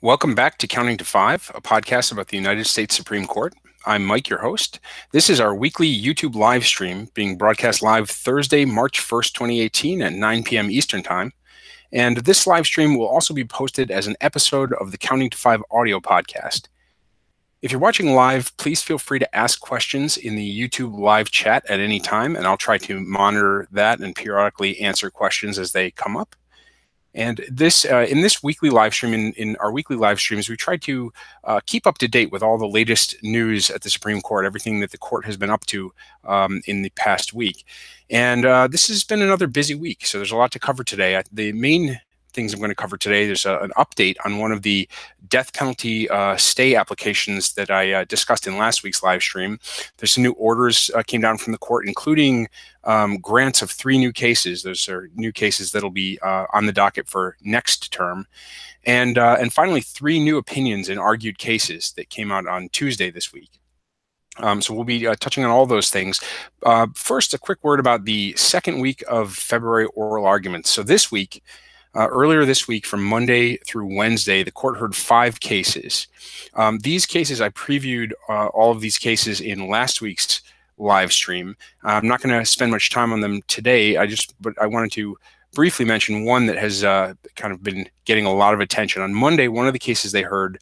Welcome back to Counting to Five, a podcast about the United States Supreme Court. I'm Mike, your host. This is our weekly YouTube live stream being broadcast live Thursday, March 1st, 2018 at 9 p.m. Eastern Time. And this live stream will also be posted as an episode of the Counting to Five audio podcast. If you're watching live, please feel free to ask questions in the YouTube live chat at any time, and I'll try to monitor that and periodically answer questions as they come up. And this in this weekly live stream, in our weekly live streams, we try to keep up to date with all the latest news at the Supreme Court, everything that the court has been up to in the past week. And this has been another busy week, so there's a lot to cover today. The main things I'm going to cover today, there's an update on one of the death penalty stay applications that I discussed in last week's live stream. There's some new orders came down from the court, including grants of 3 new cases. Those are new cases that'll be on the docket for next term. And finally, 3 new opinions in argued cases that came out on Tuesday this week. So we'll be touching on all those things. First, a quick word about the second week of February oral arguments. So this week, earlier this week, from Monday through Wednesday, the court heard 5 cases. These cases, I previewed all of these cases in last week's live stream. I'm not going to spend much time on them today. But I wanted to briefly mention one that has kind of been getting a lot of attention. On Monday, one of the cases they heard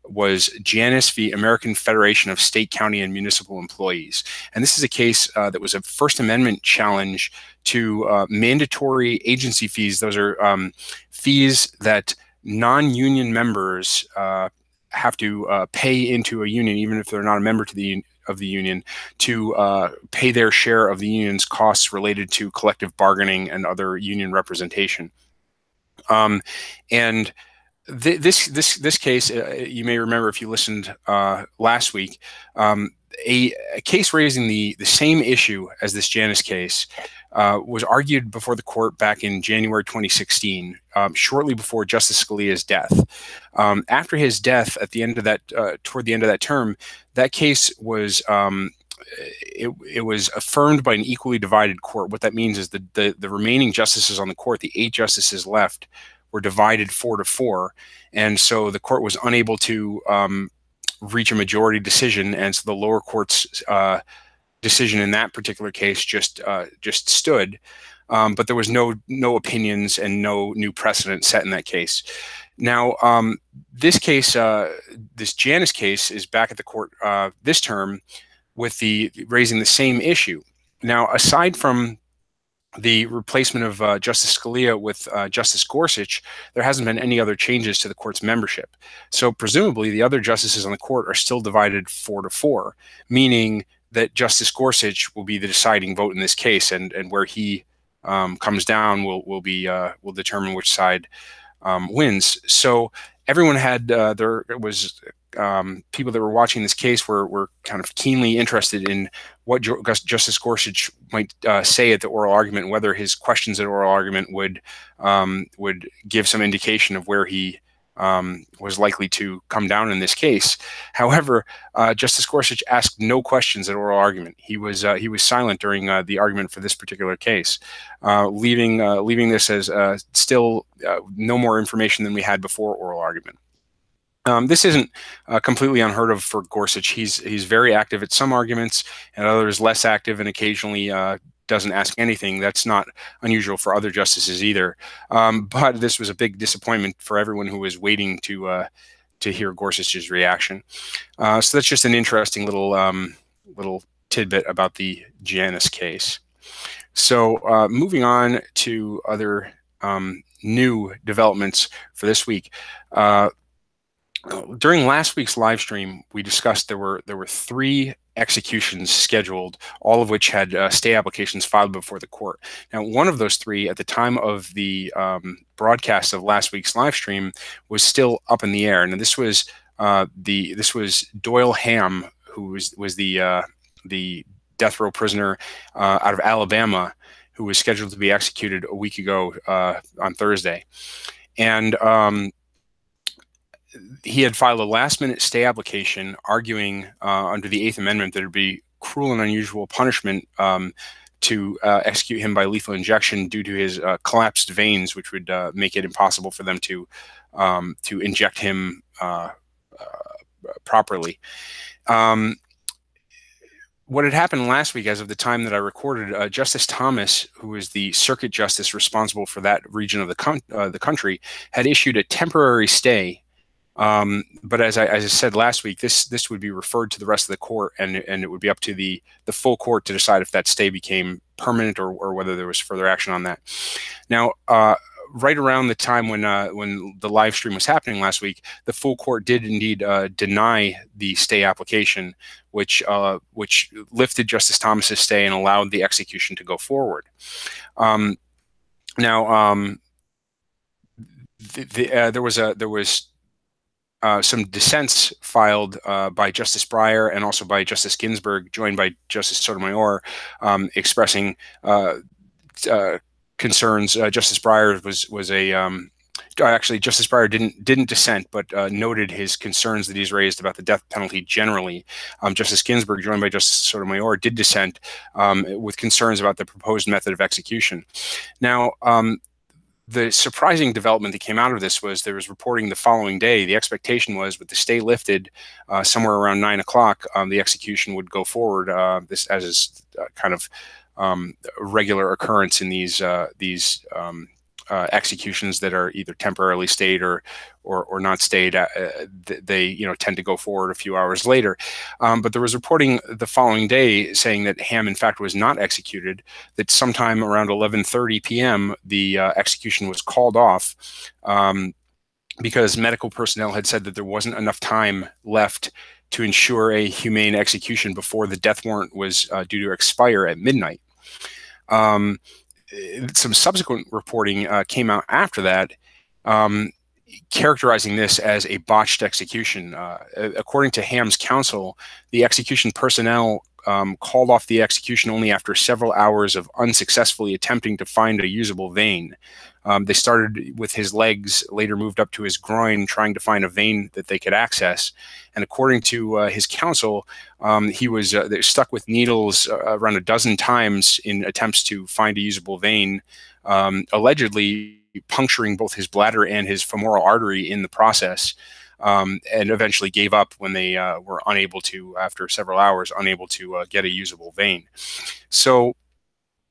was Janus v. American Federation of State, County, and Municipal Employees. And this is a case that was a First Amendment challenge to mandatory agency fees. Those are fees that non-union members have to pay into a union, even if they're not a member of the union, to pay their share of the union's costs related to collective bargaining and other union representation. And this case, you may remember if you listened last week, a case raising the same issue as this Janus case was argued before the court back in January 2016, shortly before Justice Scalia's death. After his death, at the end of that, toward the end of that term, that case was it was affirmed by an equally divided court. What that means is the remaining justices on the court, the 8 justices left, were divided 4-4, and so the court was unable to reach a majority decision, and so the lower court's decision in that particular case just stood. But there was no opinions and no new precedent set in that case. Now, this case, this Janus case, is back at the court this term with raising the same issue. Now, aside from the replacement of Justice Scalia with Justice Gorsuch, there hasn't been any other changes to the court's membership. So presumably the other justices on the court are still divided 4-4, meaning that Justice Gorsuch will be the deciding vote in this case, and where he comes down will determine which side wins. So everyone had people that were watching this case were kind of keenly interested in what Justice Gorsuch might say at the oral argument, whether his questions at oral argument would give some indication of where he was likely to come down in this case. However, Justice Gorsuch asked no questions at oral argument. He was silent during the argument for this particular case, leaving this as still no more information than we had before oral argument. This isn't completely unheard of for Gorsuch. He's very active at some arguments, and others less active, and occasionally doesn't ask anything. That's not unusual for other justices either. But this was a big disappointment for everyone who was waiting to hear Gorsuch's reaction. So that's just an interesting little tidbit about the Janus case. So moving on to other new developments for this week. During last week's live stream, we discussed there were 3 executions scheduled, all of which had stay applications filed before the court. Now, one of those 3, at the time of the broadcast of last week's live stream, was still up in the air. And this was Doyle Ham, who was the death row prisoner out of Alabama, who was scheduled to be executed a week ago on Thursday, and he had filed a last-minute stay application arguing under the 8th Amendment that it would be cruel and unusual punishment to execute him by lethal injection due to his collapsed veins, which would make it impossible for them to inject him properly. What had happened last week, as of the time that I recorded, Justice Thomas, who is the circuit justice responsible for that region of the country, had issued a temporary stay. But as I said last week, this would be referred to the rest of the court, and it would be up to the full court to decide if that stay became permanent or whether there was further action on that. Now, right around the time when the live stream was happening last week, the full court did indeed deny the stay application, which lifted Justice Thomas's stay and allowed the execution to go forward. There was some dissents filed by Justice Breyer and also by Justice Ginsburg, joined by Justice Sotomayor, expressing concerns. Justice Breyer was a actually, Justice Breyer didn't dissent, but noted his concerns that he's raised about the death penalty generally. Justice Ginsburg, joined by Justice Sotomayor, did dissent with concerns about the proposed method of execution. Now, the surprising development that came out of this was there was reporting the following day. The expectation was, with the stay lifted somewhere around 9 o'clock, the execution would go forward. This, as is kind of regular occurrence in these executions that are either temporarily stayed or not stayed. They tend to go forward a few hours later. But there was reporting the following day saying that Ham in fact was not executed. That sometime around 11:30 p.m. the execution was called off because medical personnel had said that there wasn't enough time left to ensure a humane execution before the death warrant was due to expire at midnight. Some subsequent reporting came out after that, characterizing this as a botched execution. According to Ham's counsel, the execution personnel called off the execution only after several hours of unsuccessfully attempting to find a usable vein. They started with his legs, later moved up to his groin, trying to find a vein that they could access. And according to his counsel, he was stuck with needles around a dozen times in attempts to find a usable vein, allegedly puncturing both his bladder and his femoral artery in the process, and eventually gave up when they were unable to, after several hours, unable to get a usable vein. So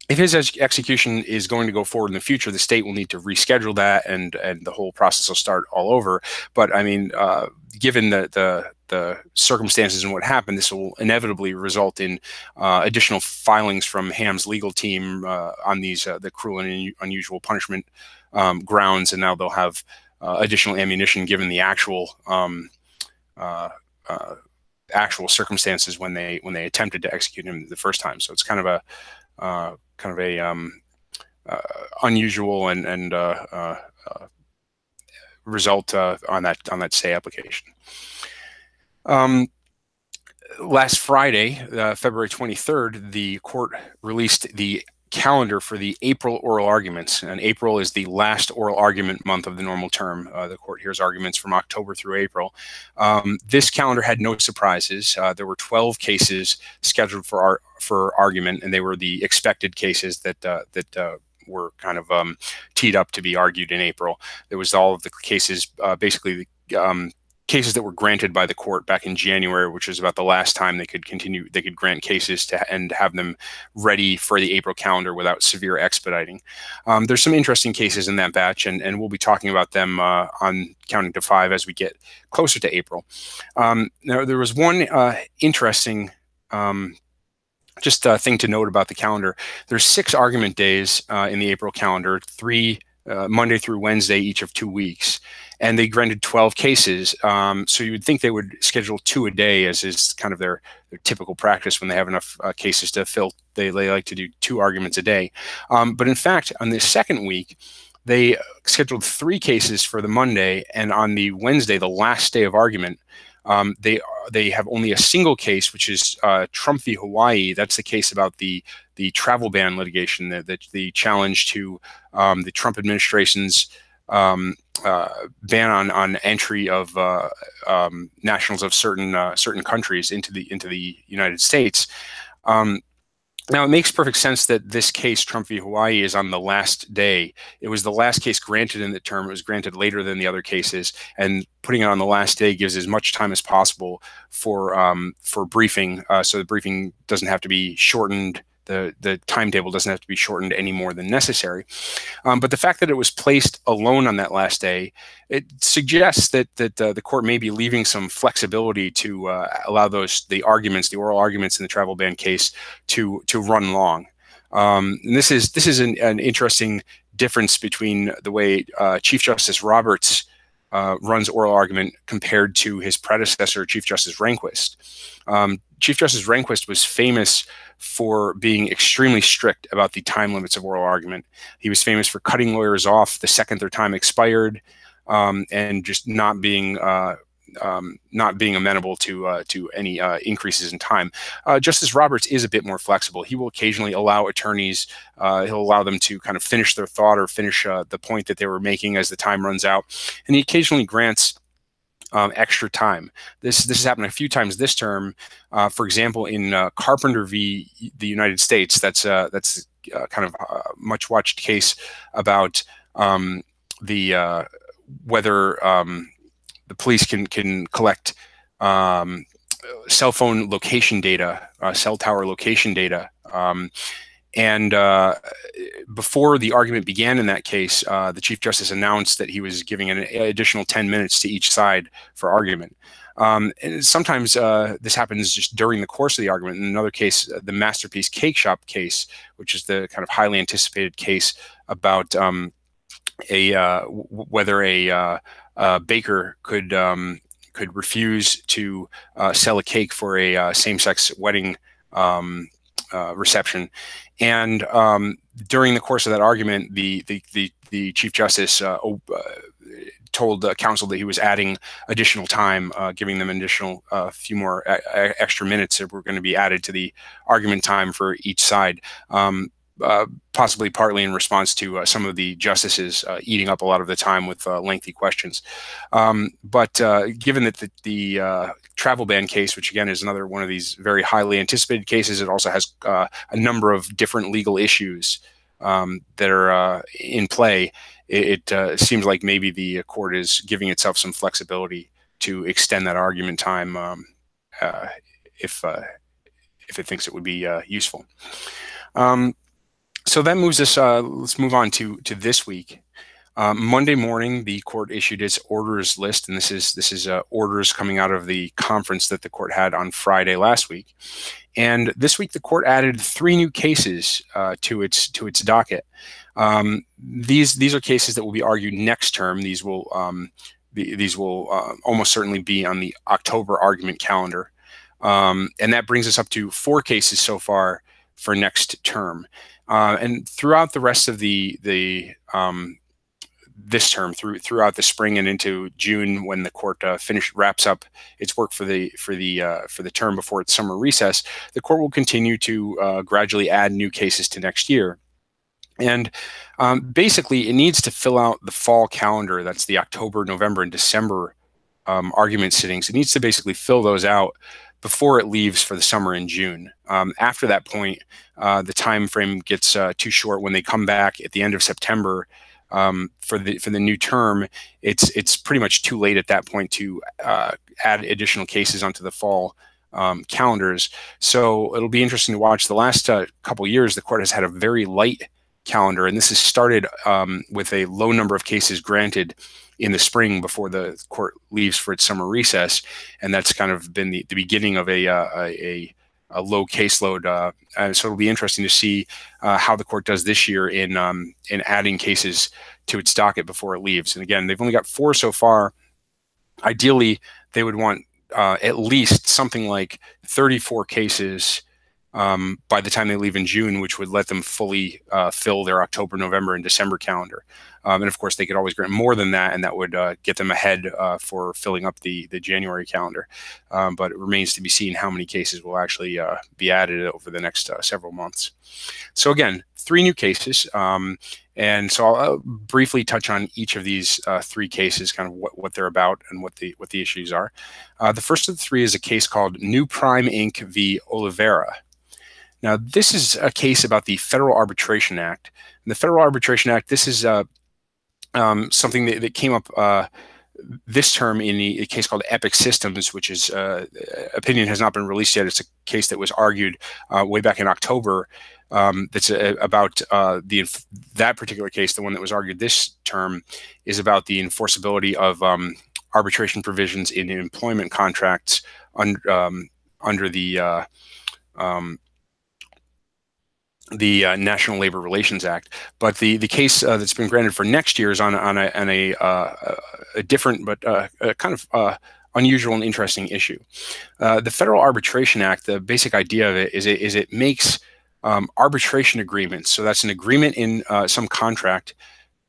if his execution is going to go forward in the future, the state will need to reschedule that, and the whole process will start all over. But I mean, given the circumstances and what happened, this will inevitably result in additional filings from Ham's legal team on these the cruel and unusual punishment grounds, and now they'll have additional ammunition given the actual circumstances when they attempted to execute him the first time. So it's kind of a unusual and result on that stay application. Last Friday, February 23rd, the court released the calendar for the April oral arguments, and April is the last oral argument month of the normal term. The court hears arguments from October through April. This calendar had no surprises. There were 12 cases scheduled for argument, and they were the expected cases that were kind of teed up to be argued in April. There was all of the cases, basically cases that were granted by the court back in January, which was about the last time they could grant cases and have them ready for the April calendar without severe expediting. There's some interesting cases in that batch, and we'll be talking about them on Counting to 5 as we get closer to April. Now, there was one interesting thing to note about the calendar. There's 6 argument days in the April calendar, 3 Monday through Wednesday, each of 2 weeks. And they granted 12 cases. So you would think they would schedule 2 a day, as is kind of their typical practice when they have enough cases to fill. They like to do 2 arguments a day. But in fact, on the second week, they scheduled 3 cases for the Monday. And on the Wednesday, the last day of argument, they have only a single case, which is Trump v. Hawaii. That's the case about the travel ban litigation, the challenge to the Trump administration's ban on entry of nationals of certain countries into the United States. Now, it makes perfect sense that this case, Trump v. Hawaii, is on the last day. It was the last case granted in the term. It was granted later than the other cases, and putting it on the last day gives as much time as possible for briefing, so the briefing doesn't have to be shortened. The timetable doesn't have to be shortened any more than necessary. But the fact that it was placed alone on that last day, it suggests that the court may be leaving some flexibility to allow the oral arguments in the travel ban case to run long. And this is an interesting difference between the way Chief Justice Roberts runs oral argument compared to his predecessor, Chief Justice Rehnquist. Chief Justice Rehnquist was famous for being extremely strict about the time limits of oral argument. He was famous for cutting lawyers off the second their time expired, and just not being amenable to any increases in time. Justice Roberts is a bit more flexible. He will occasionally allow attorneys, he'll allow them to kind of finish their thought or finish the point that they were making as the time runs out. And he occasionally grants extra time. This has happened a few times this term. For example, in Carpenter v. the United States, that's kind of a much watched case about whether the police can collect cell phone location data, cell tower location data. And before the argument began in that case, the Chief Justice announced that he was giving an additional 10 minutes to each side for argument. And sometimes this happens just during the course of the argument. In another case, the Masterpiece Cake Shop case, which is the kind of highly anticipated case about whether a baker could refuse to sell a cake for a same-sex wedding reception. And during the course of that argument, the Chief Justice told counsel that he was adding additional time, giving them an additional few more extra minutes that were going to be added to the argument time for each side. Possibly partly in response to some of the justices eating up a lot of the time with lengthy questions. But given that the travel ban case, which again is another one of these very highly anticipated cases, it also has a number of different legal issues that are in play. It seems like maybe the court is giving itself some flexibility to extend that argument time if it thinks it would be useful. So that moves us, let's move on to this week. Monday morning, the court issued its orders list, and this is orders coming out of the conference that the court had on Friday last week. And this week, the court added 3 new cases to its docket. These are cases that will be argued next term. These will almost certainly be on the October argument calendar, and that brings us up to 4 cases so far for next term. And throughout the rest of this term, throughout the spring and into June, when the court wraps up its work for the term before its summer recess, the court will continue to gradually add new cases to next year. And basically, it needs to fill out the fall calendar. That's the October, November, and December argument sittings. It needs to basically fill those out before it leaves for the summer in June. After that point, the time frame gets too short. When they come back at the end of September for the new term, it's pretty much too late at that point to add additional cases onto the fall calendars. So it'll be interesting to watch. The last couple years, the court has had a very light calendar, and this has started with a low number of cases granted in the spring before the court leaves for its summer recess, and that's kind of been the beginning of a low caseload. So it'll be interesting to see how the court does this year in adding cases to its docket before it leaves. And again, they've only got 4 so far. Ideally, they would want at least something like 34 cases by the time they leave in June, which would let them fully fill their October, November, and December calendar. And of course, they could always grant more than that, and that would get them ahead for filling up the January calendar. But it remains to be seen how many cases will actually be added over the next several months. So again, 3 new cases. And so I'll briefly touch on each of these 3 cases, kind of what they're about and what the issues are. The first of the 3 is a case called New Prime Inc. v. Oliveira. Now, this is a case about the Federal Arbitration Act. And the Federal Arbitration Act, this is something that came up this term in a case called Epic Systems, which is opinion has not been released yet. It's a case that was argued way back in October. That's about that particular case. The one that was argued this term is about the enforceability of arbitration provisions in employment contracts under the National Labor Relations Act. But the case that's been granted for next year is on a different but kind of unusual and interesting issue. The Federal Arbitration Act, the basic idea of it is it makes arbitration agreements. So that's an agreement in some contract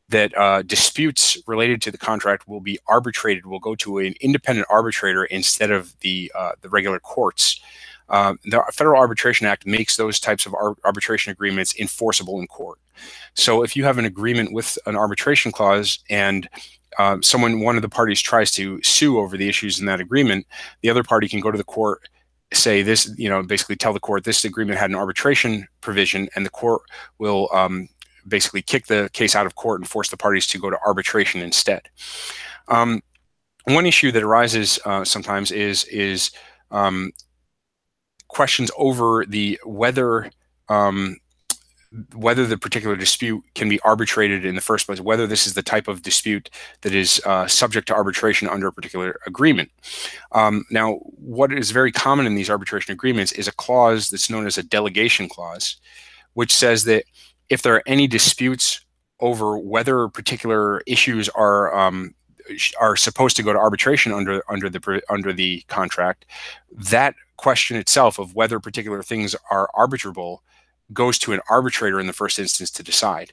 that disputes related to the contract will be arbitrated, will go to an independent arbitrator instead of the regular courts. The Federal Arbitration Act makes those types of arbitration agreements enforceable in court. So if you have an agreement with an arbitration clause and one of the parties tries to sue over the issues in that agreement, the other party can go to the court, say this, basically tell the court this agreement had an arbitration provision, and the court will basically kick the case out of court and force the parties to go to arbitration instead. One issue that arises sometimes is questions over whether the particular dispute can be arbitrated in the first place, whether this is the type of dispute that is subject to arbitration under a particular agreement. Now, what is very common in these arbitration agreements is a clause that's known as a delegation clause, which says that if there are any disputes over whether particular issues are supposed to go to arbitration under the contract, that question itself of whether particular things are arbitrable goes to an arbitrator in the first instance to decide.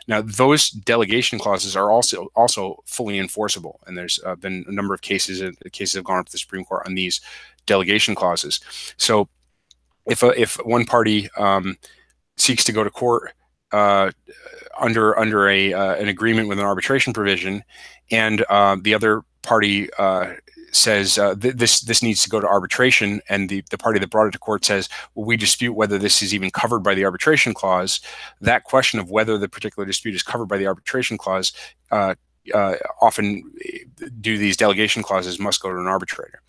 Now, those delegation clauses are also fully enforceable, and there's been a number of cases have gone up to the Supreme Court on these delegation clauses. So, if one party seeks to go to court under an agreement with an arbitration provision, and the other party says this needs to go to arbitration, and the party that brought it to court says, well, we dispute whether this is even covered by the arbitration clause, that question of whether the particular dispute is covered by the arbitration clause often, due to these delegation clauses, must go to an arbitrator.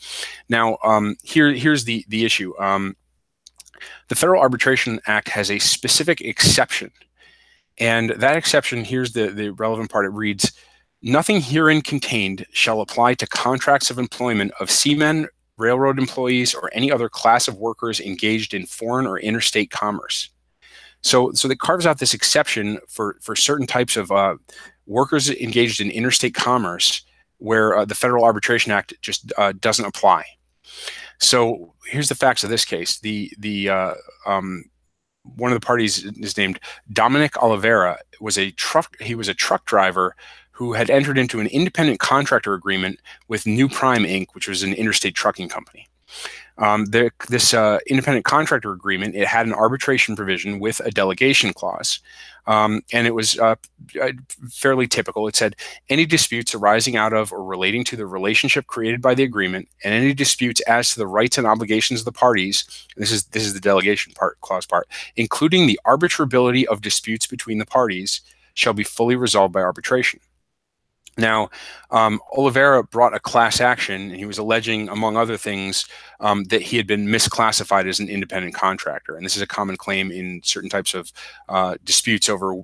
Now, here's the issue. The Federal Arbitration Act has a specific exception, and that exception, here's the relevant part. It reads, "Nothing herein contained shall apply to contracts of employment of seamen, railroad employees, or any other class of workers engaged in foreign or interstate commerce." So that carves out this exception for certain types of workers engaged in interstate commerce where the Federal Arbitration Act just doesn't apply. So here's the facts of this case. One of the parties is named Dominic Oliveira. He was a truck driver who had entered into an independent contractor agreement with New Prime Inc., which was an interstate trucking company. This independent contractor agreement, it had an arbitration provision with a delegation clause, and it was fairly typical. It said, any disputes arising out of or relating to the relationship created by the agreement, and any disputes as to the rights and obligations of the parties, this is the delegation clause part, including the arbitrability of disputes between the parties, shall be fully resolved by arbitration. Now, Oliveira brought a class action, and he was alleging, among other things, that he had been misclassified as an independent contractor. And this is a common claim in certain types of disputes over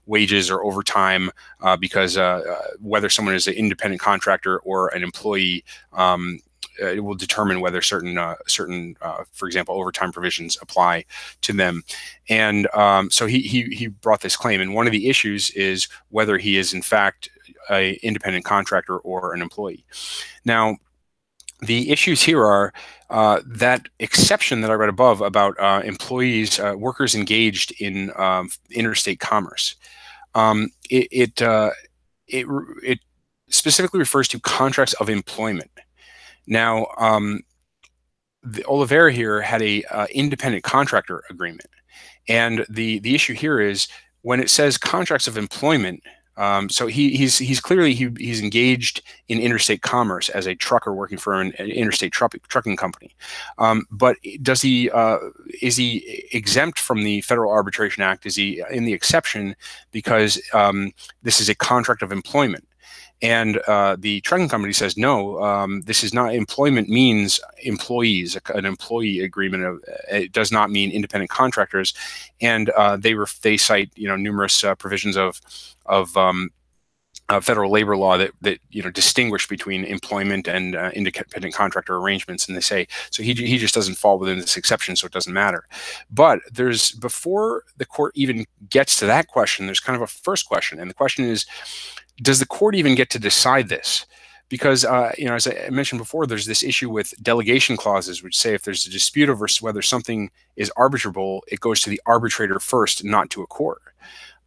wages or overtime, because whether someone is an independent contractor or an employee, it will determine whether certain, for example, overtime provisions apply to them. And so he brought this claim. And one of the issues is whether he is, in fact, an independent contractor or an employee. Now, the issues here are that exception that I read above about employees, workers engaged in interstate commerce. It specifically refers to contracts of employment. Now, the Oliveira here had a independent contractor agreement, and the issue here is when it says contracts of employment, So he's clearly he's engaged in interstate commerce as a trucker working for an interstate trucking company. But is he exempt from the Federal Arbitration Act? Is he in the exception because this is a contract of employment? And the trucking company says, no, this is not. Employment means employees, an employee agreement. It does not mean independent contractors. And they cite numerous provisions of federal labor law that distinguish between employment and independent contractor arrangements, and they say so he just doesn't fall within this exception, so it doesn't matter. But before the court even gets to that question, there's kind of a first question, and the question is, does the court even get to decide this? Because as I mentioned before, there's this issue with delegation clauses, which say if there's a dispute over whether something is arbitrable, it goes to the arbitrator first, not to a court.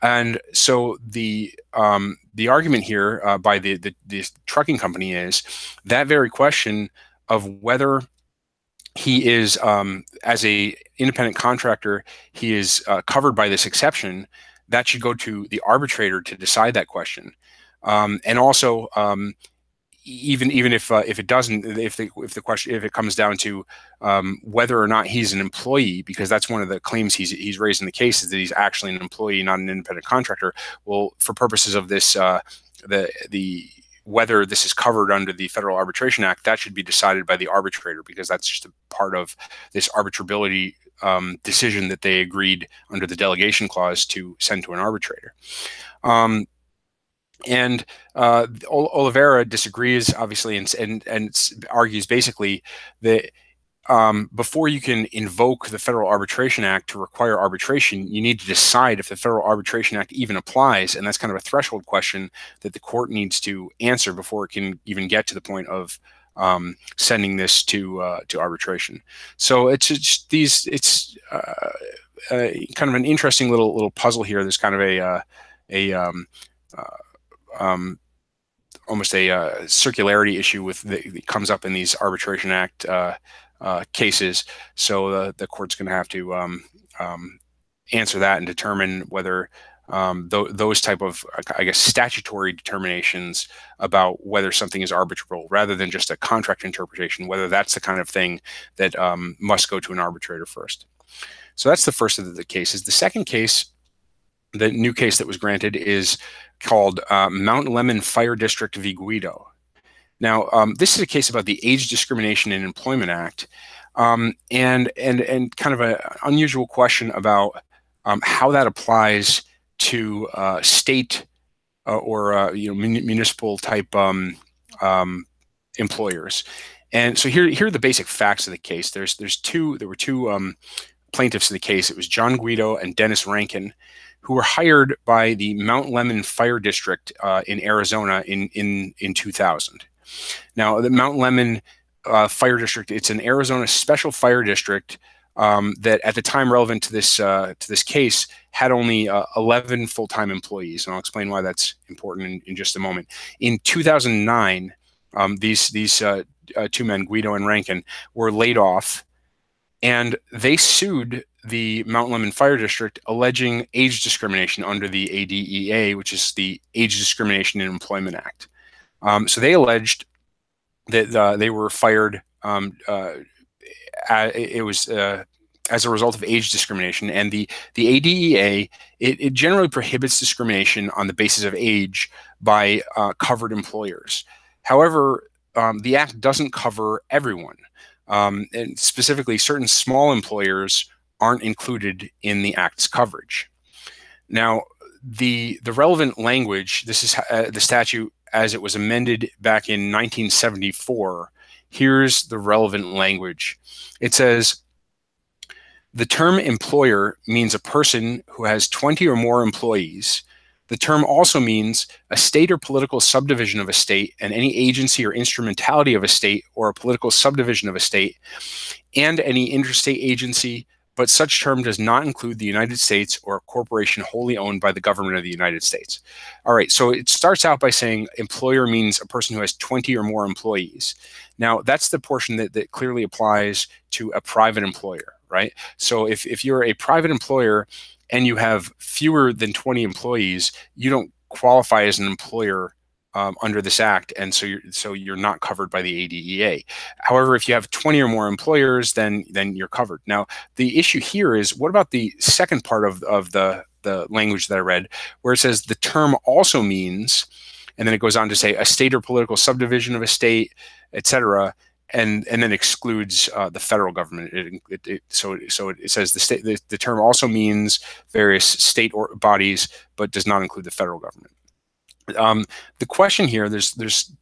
And so the argument here by the trucking company is that very question of whether he is, as a independent contractor, he is covered by this exception, that should go to the arbitrator to decide that question. And also, even if it doesn't, if it comes down to whether or not he's an employee, because that's one of the claims he's raised in the case, is that he's actually an employee, not an independent contractor. Well, for purposes of this, whether this is covered under the Federal Arbitration Act, that should be decided by the arbitrator, because that's just a part of this arbitrability decision that they agreed under the delegation clause to send to an arbitrator. And Oliveira disagrees, obviously, and argues basically that before you can invoke the Federal Arbitration Act to require arbitration, you need to decide if the Federal Arbitration Act even applies, and that's kind of a threshold question that the court needs to answer before it can even get to the point of sending this to arbitration. So it's kind of an interesting little puzzle here. There's kind of almost a circularity issue that comes up in these Arbitration Act cases. So the court's going to have to answer that and determine whether those type of, I guess, statutory determinations about whether something is arbitrable rather than just a contract interpretation, whether that's the kind of thing that must go to an arbitrator first. So that's the first of the cases. The second case, the new case that was granted, is called Mount Lemon Fire District v. Guido. Now, this is a case about the Age Discrimination in Employment Act, and kind of an unusual question about how that applies to state or municipal type employers. And so here are the basic facts of the case. There were two plaintiffs in the case. It was John Guido and Dennis Rankin, who were hired by the Mount Lemon Fire District in Arizona in 2000. Now, the Mount Lemon Fire District, it's an Arizona special fire district that, at the time relevant to this case, had only 11 full-time employees, and I'll explain why that's important in just a moment. In 2009, these two men, Guido and Rankin, were laid off, and they sued the Mount Lemon Fire District alleging age discrimination under the ADEA, which is the Age Discrimination in Employment Act. So they alleged that they were fired. It was as a result of age discrimination, and the ADEA it generally prohibits discrimination on the basis of age by covered employers. However, the act doesn't cover everyone, and specifically certain small employers aren't included in the act's coverage. Now, the relevant language, this is the statute as it was amended back in 1974. Here's the relevant language. It says, the term employer means a person who has 20 or more employees. The term also means a state or political subdivision of a state, and any agency or instrumentality of a state or a political subdivision of a state, and any interstate agency, but such term does not include the United States or a corporation wholly owned by the government of the United States. All right, so it starts out by saying employer means a person who has 20 or more employees. Now, that's the portion that clearly applies to a private employer, right? So if you're a private employer and you have fewer than 20 employees, you don't qualify as an employer under this act, and so you're not covered by the ADEA. However, if you have 20 or more employers, then you're covered. Now, the issue here is, what about the second part of the language that I read, where it says the term also means, and then it goes on to say a state or political subdivision of a state, etc., and then excludes the federal government. So it says the term also means various state or bodies, but does not include the federal government. The question here, there's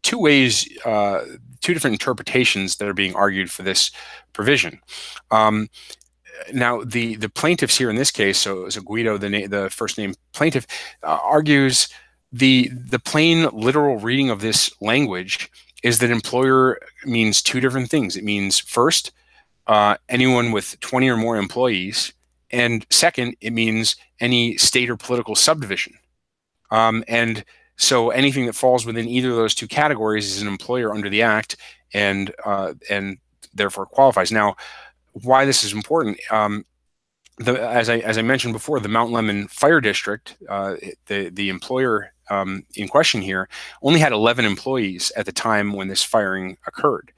two ways, two different interpretations that are being argued for this provision. Now, the plaintiffs here in this case, so Guido, the first name plaintiff, argues the plain literal reading of this language is that employer means two different things. It means, first, anyone with 20 or more employees, and second, it means any state or political subdivision. And so anything that falls within either of those two categories is an employer under the Act, and therefore qualifies. Now, why this is important? As I mentioned before, the Mount Lemon Fire District, the employer in question here, only had 11 employees at the time when this firing occurred.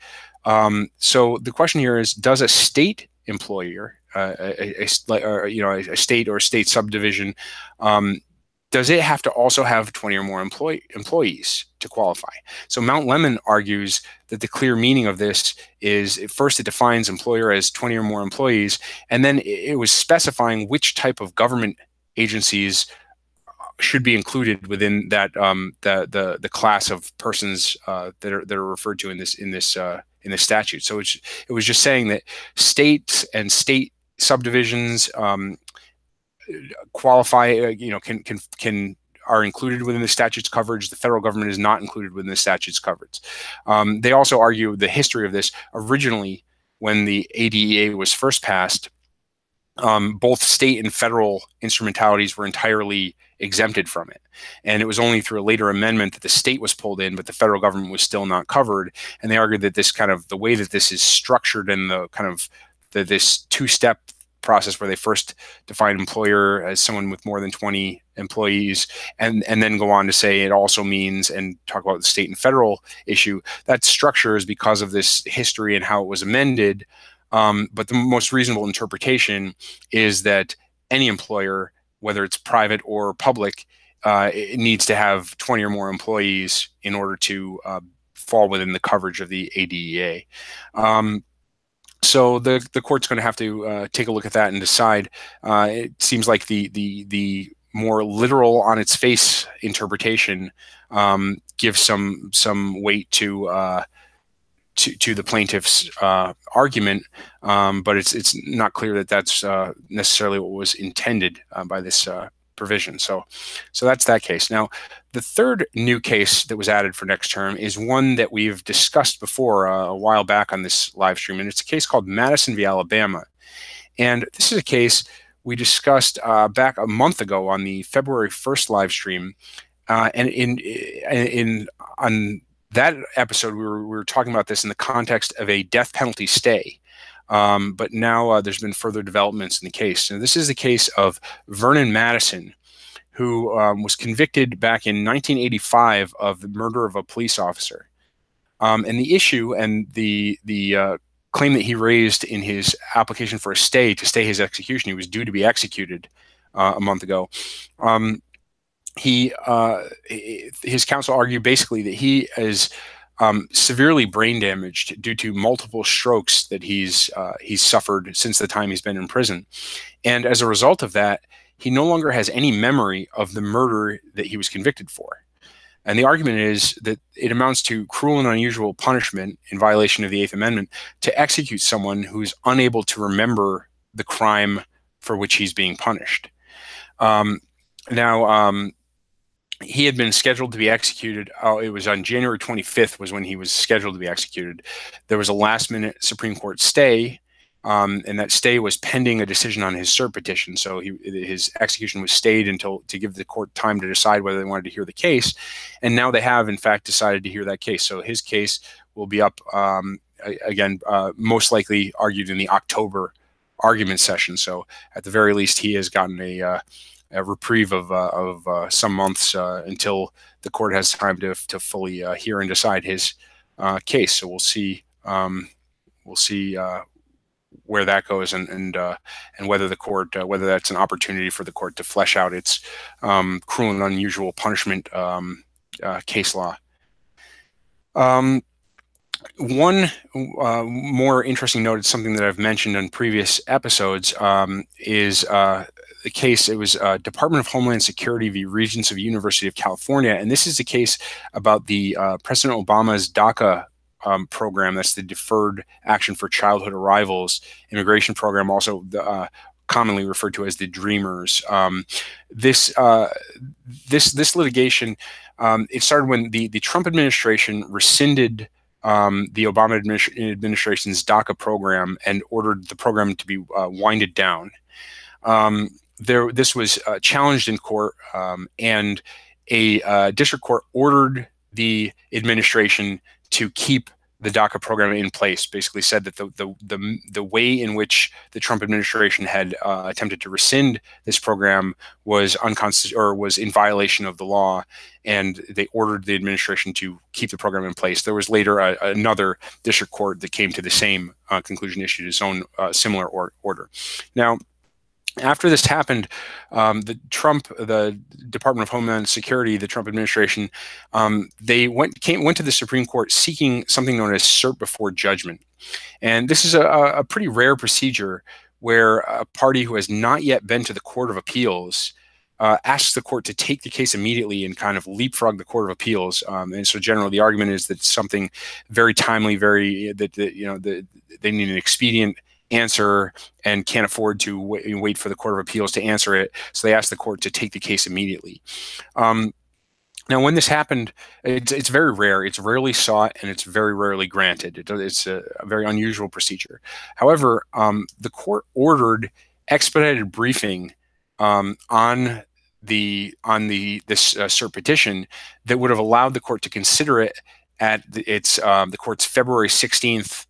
So the question here is, does a state employer, a state or state subdivision, does it have to also have 20 or more employees to qualify? So Mount Lemon argues that the clear meaning of this is, first, it defines employer as 20 or more employees, and then it was specifying which type of government agencies should be included within that the class of persons that are referred to in this statute. So it was just saying that states and state subdivisions qualify, are included within the statute's coverage. The federal government is not included within the statute's coverage. They also argue the history of this. Originally, when the ADEA was first passed, both state and federal instrumentalities were entirely exempted from it. And it was only through a later amendment that the state was pulled in, but the federal government was still not covered. And they argued that this the way that this is structured in this two-step process, where they first define employer as someone with more than 20 employees, and then go on to say it also means, and talk about the state and federal issue, that structure is because of this history and how it was amended. But the most reasonable interpretation is that any employer, whether it's private or public, it needs to have 20 or more employees in order to fall within the coverage of the ADEA. So the court's going to have to take a look at that and decide. It seems like the more literal on its face interpretation gives some weight to the plaintiff's argument, but it's not clear that that's necessarily what was intended by this provision. So that's that case. Now, the third new case that was added for next term is one that we've discussed before a while back on this live stream, and it's a case called Madison v. Alabama. And this is a case we discussed back a month ago on the February 1st live stream. And on that episode, we were talking about this in the context of a death penalty stay. But now there's been further developments in the case. And this is the case of Vernon Madison, who was convicted back in 1985 of the murder of a police officer. And the issue and the claim that he raised in his application for a stay to stay his execution — he was due to be executed a month ago — his counsel argued basically that he is severely brain damaged due to multiple strokes that he's suffered since the time he's been in prison. And as a result of that, he no longer has any memory of the murder that he was convicted for. And the argument is that it amounts to cruel and unusual punishment in violation of the Eighth Amendment to execute someone who's unable to remember the crime for which he's being punished. He had been scheduled to be executed. It was on January 25th was when he was scheduled to be executed. There was a last-minute Supreme Court stay, and that stay was pending a decision on his cert petition. So his execution was stayed to give the court time to decide whether they wanted to hear the case. And now they have, in fact, decided to hear that case. So his case will be up again, most likely argued in the October argument session. So at the very least, he has gotten a reprieve of some months until the court has time to fully hear and decide his case. So we'll see. We'll see where that goes, and whether the court, whether that's an opportunity for the court to flesh out its cruel and unusual punishment case law. One more interesting note, it's something that I've mentioned in previous episodes, is the case. It was Department of Homeland Security v. Regents of University of California, and this is a case about the President Obama's DACA program. That's the Deferred Action for Childhood Arrivals immigration program, also commonly referred to as the Dreamers. This litigation, it started when the Trump administration rescinded the Obama administration's DACA program and ordered the program to be winded down. This was challenged in court, and a district court ordered the administration to keep the DACA program in place. Basically said that the way in which the Trump administration had attempted to rescind this program was unconstitutional, or was in violation of the law, and they ordered the administration to keep the program in place. There was later another district court that came to the same conclusion, issued its own similar order. Now, after this happened, the Department of Homeland Security, the Trump administration, they went to the Supreme Court seeking something known as cert before judgment. And this is a pretty rare procedure where a party who has not yet been to the Court of Appeals asks the court to take the case immediately and kind of leapfrog the Court of Appeals. And so generally the argument is that something very timely, they need an expedient answer and can't afford to wait for the Court of Appeals to answer it. So they asked the court to take the case immediately. Now, when this happened, it's very rare. It's rarely sought, and it's very rarely granted. It's a very unusual procedure. However, the court ordered expedited briefing on this cert petition that would have allowed the court to consider it at the court's February 16th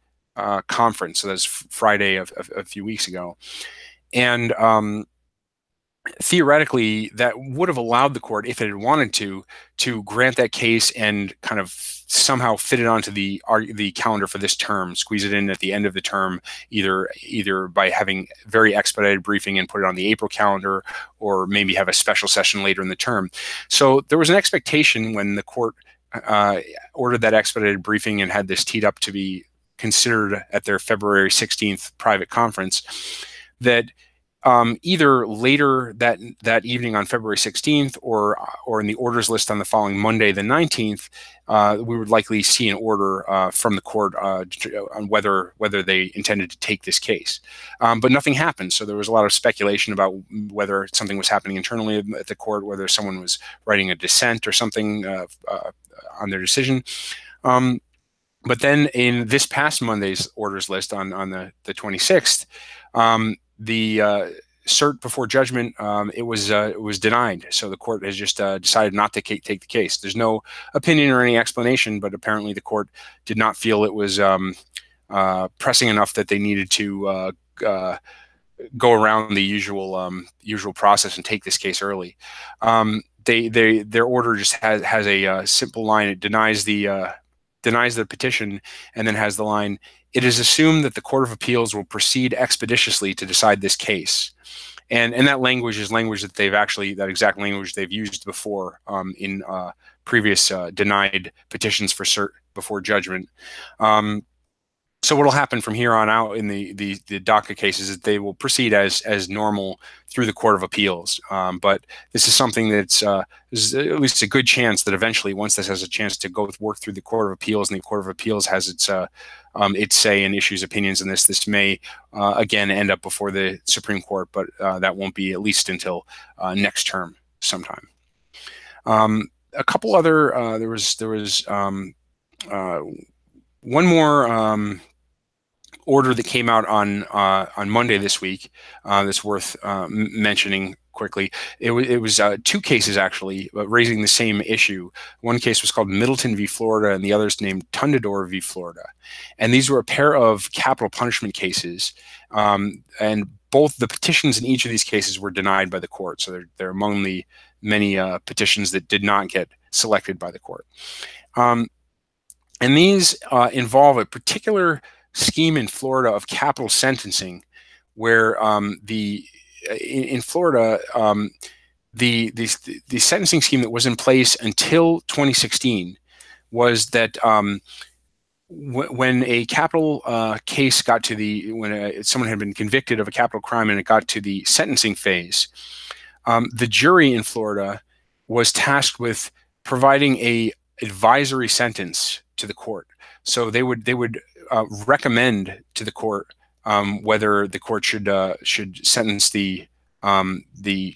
conference. So that's Friday of a few weeks ago. And theoretically, that would have allowed the court, if it had wanted to grant that case and kind of somehow fit it onto the calendar for this term, squeeze it in at the end of the term, either by having very expedited briefing and put it on the April calendar, or maybe have a special session later in the term. So there was an expectation when the court ordered that expedited briefing and had this teed up to be considered at their February 16th private conference, that either later that evening on February 16th or in the orders list on the following Monday, the 19th, we would likely see an order from the court on whether they intended to take this case. But nothing happened. So there was a lot of speculation about whether something was happening internally at the court, whether someone was writing a dissent or something on their decision. But then in this past Monday's orders list on the 26th, the cert before judgment, it was denied. So the court has just decided not to take the case. There's no opinion or any explanation, but apparently the court did not feel it was pressing enough that they needed to go around the usual process and take this case early. Their order just has a simple line. It denies the petition, and then has the line, "It is assumed that the Court of Appeals will proceed expeditiously to decide this case." And that language is language that that exact language they've used before in previous denied petitions for cert before judgment. So what will happen from here on out in the DACA cases is they will proceed as normal through the Court of Appeals. But this is something that's there's at least a good chance that eventually, once this has a chance to work through the Court of Appeals, and the Court of Appeals has its say and issues opinions in this may again end up before the Supreme Court, but that won't be at least until next term sometime. A couple other there was one more order that came out on Monday this week that's worth mentioning quickly. It was two cases actually raising the same issue. One case was called Middleton v. Florida, and the other is named Tundador v. Florida. And these were a pair of capital punishment cases, and both the petitions in each of these cases were denied by the court. So they're among the many petitions that did not get selected by the court. And these involve a particular scheme in Florida of capital sentencing, where in Florida, the sentencing scheme that was in place until 2016 was that when a capital case got to when someone had been convicted of a capital crime and it got to the sentencing phase, the jury in Florida was tasked with providing a advisory sentence to the court. So they would recommend to the court whether the court should sentence the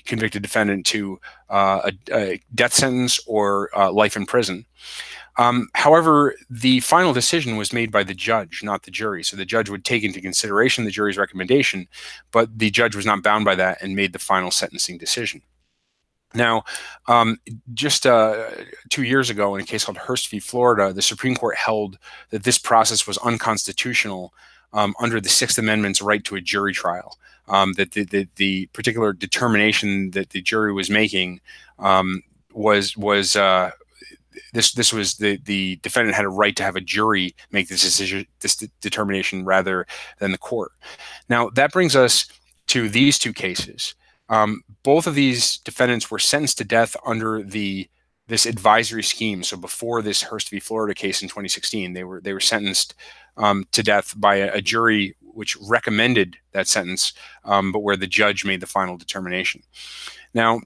convicted defendant to a death sentence or life in prison. However, the final decision was made by the judge, not the jury. So the judge would take into consideration the jury's recommendation, but the judge was not bound by that and made the final sentencing decision. Now, just 2 years ago, in a case called Hurst v. Florida, the Supreme Court held that this process was unconstitutional under the Sixth Amendment's right to a jury trial. That the particular determination that the jury was making was the defendant had a right to have a jury make this determination rather than the court. Now that brings us to these two cases. Both of these defendants were sentenced to death under this advisory scheme. So before this Hurst v. Florida case in 2016, they were sentenced to death by a jury which recommended that sentence, but where the judge made the final determination. Now,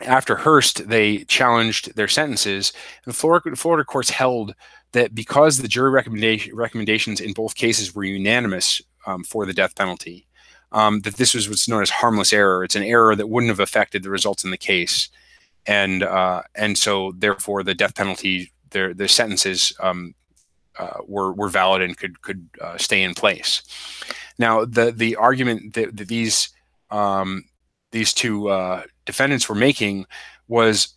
after Hurst, they challenged their sentences, and Florida courts held that because the jury recommendations in both cases were unanimous for the death penalty, that this was what's known as harmless error. It's an error that wouldn't have affected the results in the case, and so therefore the death penalty, their sentences were valid and could stay in place. Now, the argument that these two defendants were making was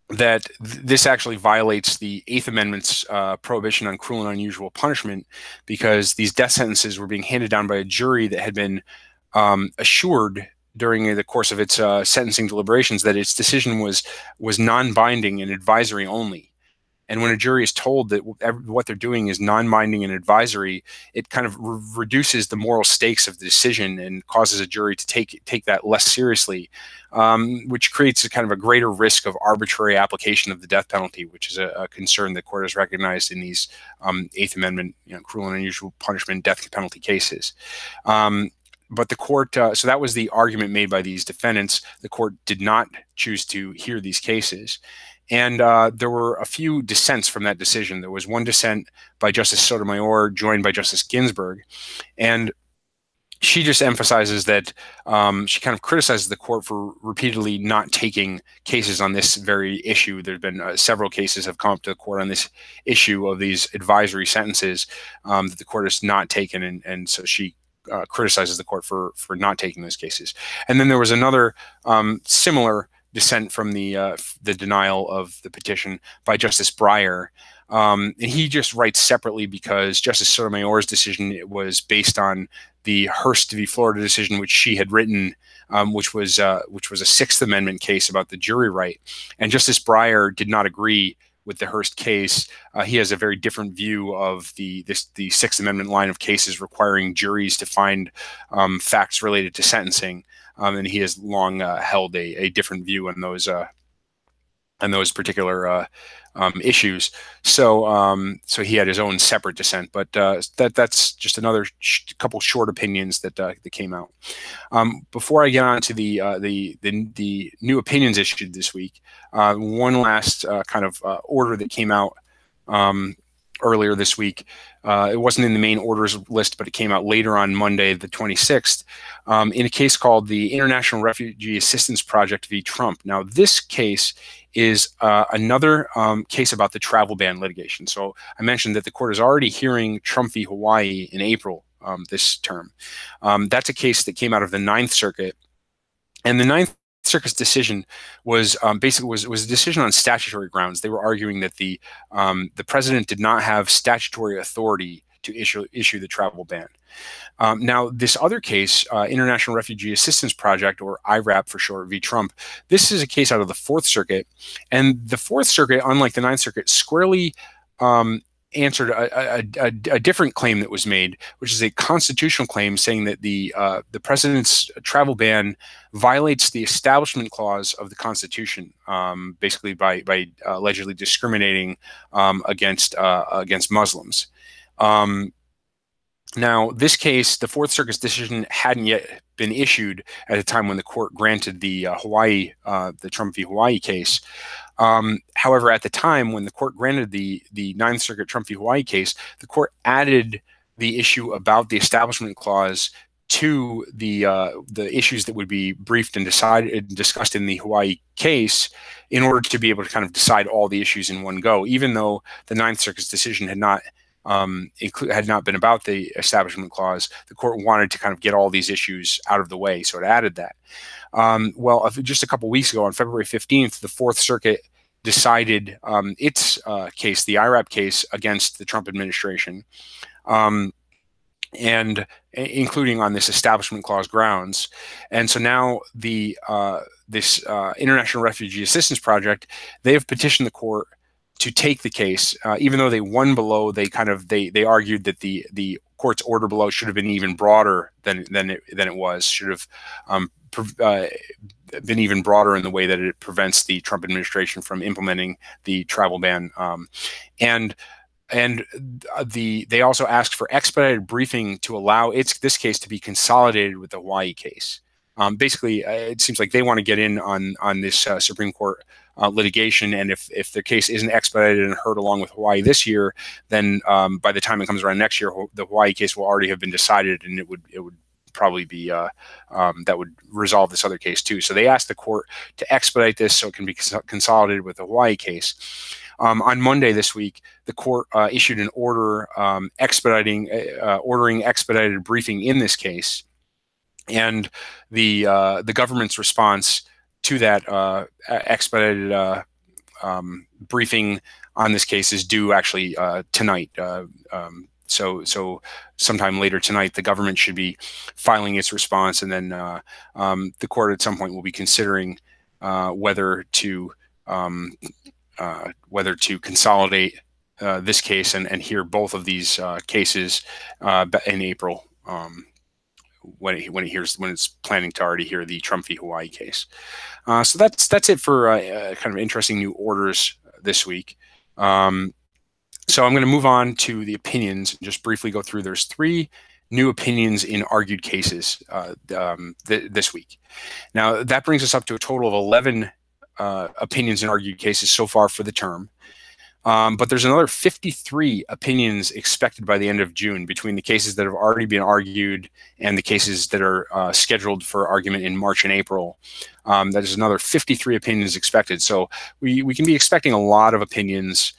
that this actually violates the Eighth Amendment's prohibition on cruel and unusual punishment, because these death sentences were being handed down by a jury that had been assured during the course of its sentencing deliberations that its decision was non-binding and advisory only. And when a jury is told that what they're doing is non-binding and advisory, it kind of reduces the moral stakes of the decision and causes a jury to take that less seriously, which creates a kind of a greater risk of arbitrary application of the death penalty, which is a concern the court has recognized in these Eighth Amendment, cruel and unusual punishment death penalty cases. But the court, so that was the argument made by these defendants. The court did not choose to hear these cases. And there were a few dissents from that decision. There was one dissent by Justice Sotomayor, joined by Justice Ginsburg. And she just emphasizes that she kind of criticizes the court for repeatedly not taking cases on this very issue. There have been several cases have come up to the court on this issue of these advisory sentences that the court has not taken. And so she criticizes the court for not taking those cases. And then there was another similar dissent from the denial of the petition by Justice Breyer. And he just writes separately because Justice Sotomayor's decision was based on the Hurst v. Florida decision, which she had written, which was a Sixth Amendment case about the jury right. And Justice Breyer did not agree with the Hurst case. He has a very different view of the Sixth Amendment line of cases requiring juries to find facts related to sentencing. And he has long held a different view on those particular issues. So he had his own separate dissent, but that's just another couple short opinions that came out. Before I get on to the new opinions issued this week, one last kind of order that came out earlier this week. It wasn't in the main orders list, but it came out later on Monday, the 26th, in a case called the International Refugee Assistance Project v. Trump. Now, this case is another case about the travel ban litigation. So I mentioned that the court is already hearing Trump v. Hawaii in April this term. That's a case that came out of the Ninth Circuit. And the Ninth Circuit's decision was basically was a decision on statutory grounds. They were arguing that the president did not have statutory authority to issue the travel ban. Now, this other case, International Refugee Assistance Project, or IRAP for short, v. Trump, this is a case out of the Fourth Circuit. And the Fourth Circuit, unlike the Ninth Circuit, squarely answered a different claim that was made, which is a constitutional claim saying that the president's travel ban violates the Establishment Clause of the Constitution, basically by allegedly discriminating against Muslims. Now, this case, the Fourth Circuit's decision hadn't yet been issued at a time when the court granted the the Trump v. Hawaii case. However, at the time when the court granted the Ninth Circuit Trump v. Hawaii case, the court added the issue about the Establishment Clause to the issues that would be briefed and discussed in the Hawaii case in order to be able to kind of decide all the issues in one go, even though the Ninth Circuit's decision had not been about the Establishment Clause. The court wanted to kind of get all these issues out of the way, so it added that. Well, just a couple weeks ago, on February 15th, the Fourth Circuit decided its case, the IRAP case, against the Trump administration, and including on this Establishment Clause grounds. And so now this International Refugee Assistance Project, they have petitioned the court to take the case, even though they won below. They argued that the court's order below should have been even broader than it was. Should have been even broader in the way that it prevents the Trump administration from implementing the travel ban. They also asked for expedited briefing to allow this case to be consolidated with the Hawaii case. Basically, it seems like they want to get in on this Supreme Court litigation, and if the case isn't expedited and heard along with Hawaii this year, then by the time it comes around next year, the Hawaii case will already have been decided, and it would probably be that would resolve this other case too. So they asked the court to expedite this so it can be consolidated with the Hawaii case. On Monday this week, the court issued an order ordering expedited briefing in this case, and the government's response to that expedited briefing on this case is due actually tonight. So sometime later tonight, the government should be filing its response, and then the court at some point will be considering whether to consolidate this case and hear both of these cases in April. When it's planning to already hear the Trump v. Hawaii case. So that's it for kind of interesting new orders this week. So I'm going to move on to the opinions and just briefly go through. There's 3 new opinions in argued cases this week. Now that brings us up to a total of 11 opinions in argued cases so far for the term. But there's another 53 opinions expected by the end of June between the cases that have already been argued and the cases that are scheduled for argument in March and April. That is another 53 opinions expected. So we can be expecting a lot of opinions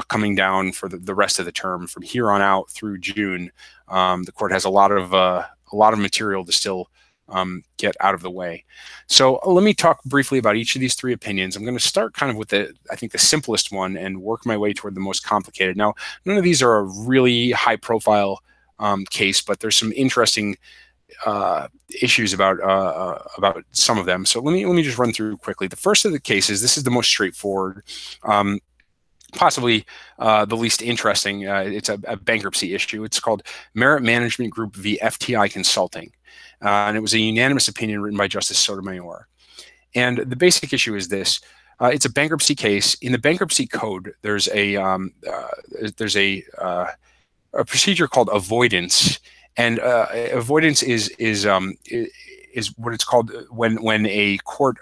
coming down for the rest of the term from here on out through June. The court has a lot of material to still get out of the way. So let me talk briefly about each of these 3 opinions. I'm going to start kind of with I think the simplest one and work my way toward the most complicated. Now, none of these are a really high profile case, but there's some interesting issues about some of them. So let me just run through quickly. The first of the cases, this is the most straightforward, possibly the least interesting. It's a bankruptcy issue. It's called Merit Management Group v. FTI Consulting. And it was a unanimous opinion written by Justice Sotomayor. And the basic issue is this. It's a bankruptcy case. In the bankruptcy code, there's a procedure called avoidance. And avoidance is what it's called when a court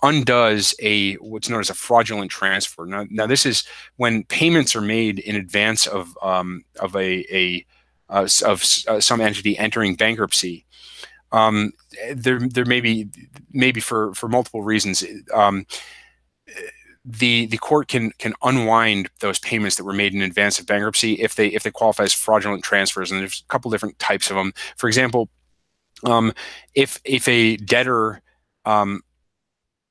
undoes what's known as a fraudulent transfer. Now this is when payments are made in advance of some entity entering bankruptcy. There may be for multiple reasons. The court can unwind those payments that were made in advance of bankruptcy if they qualify as fraudulent transfers, and there's a couple different types of them. For example, if a debtor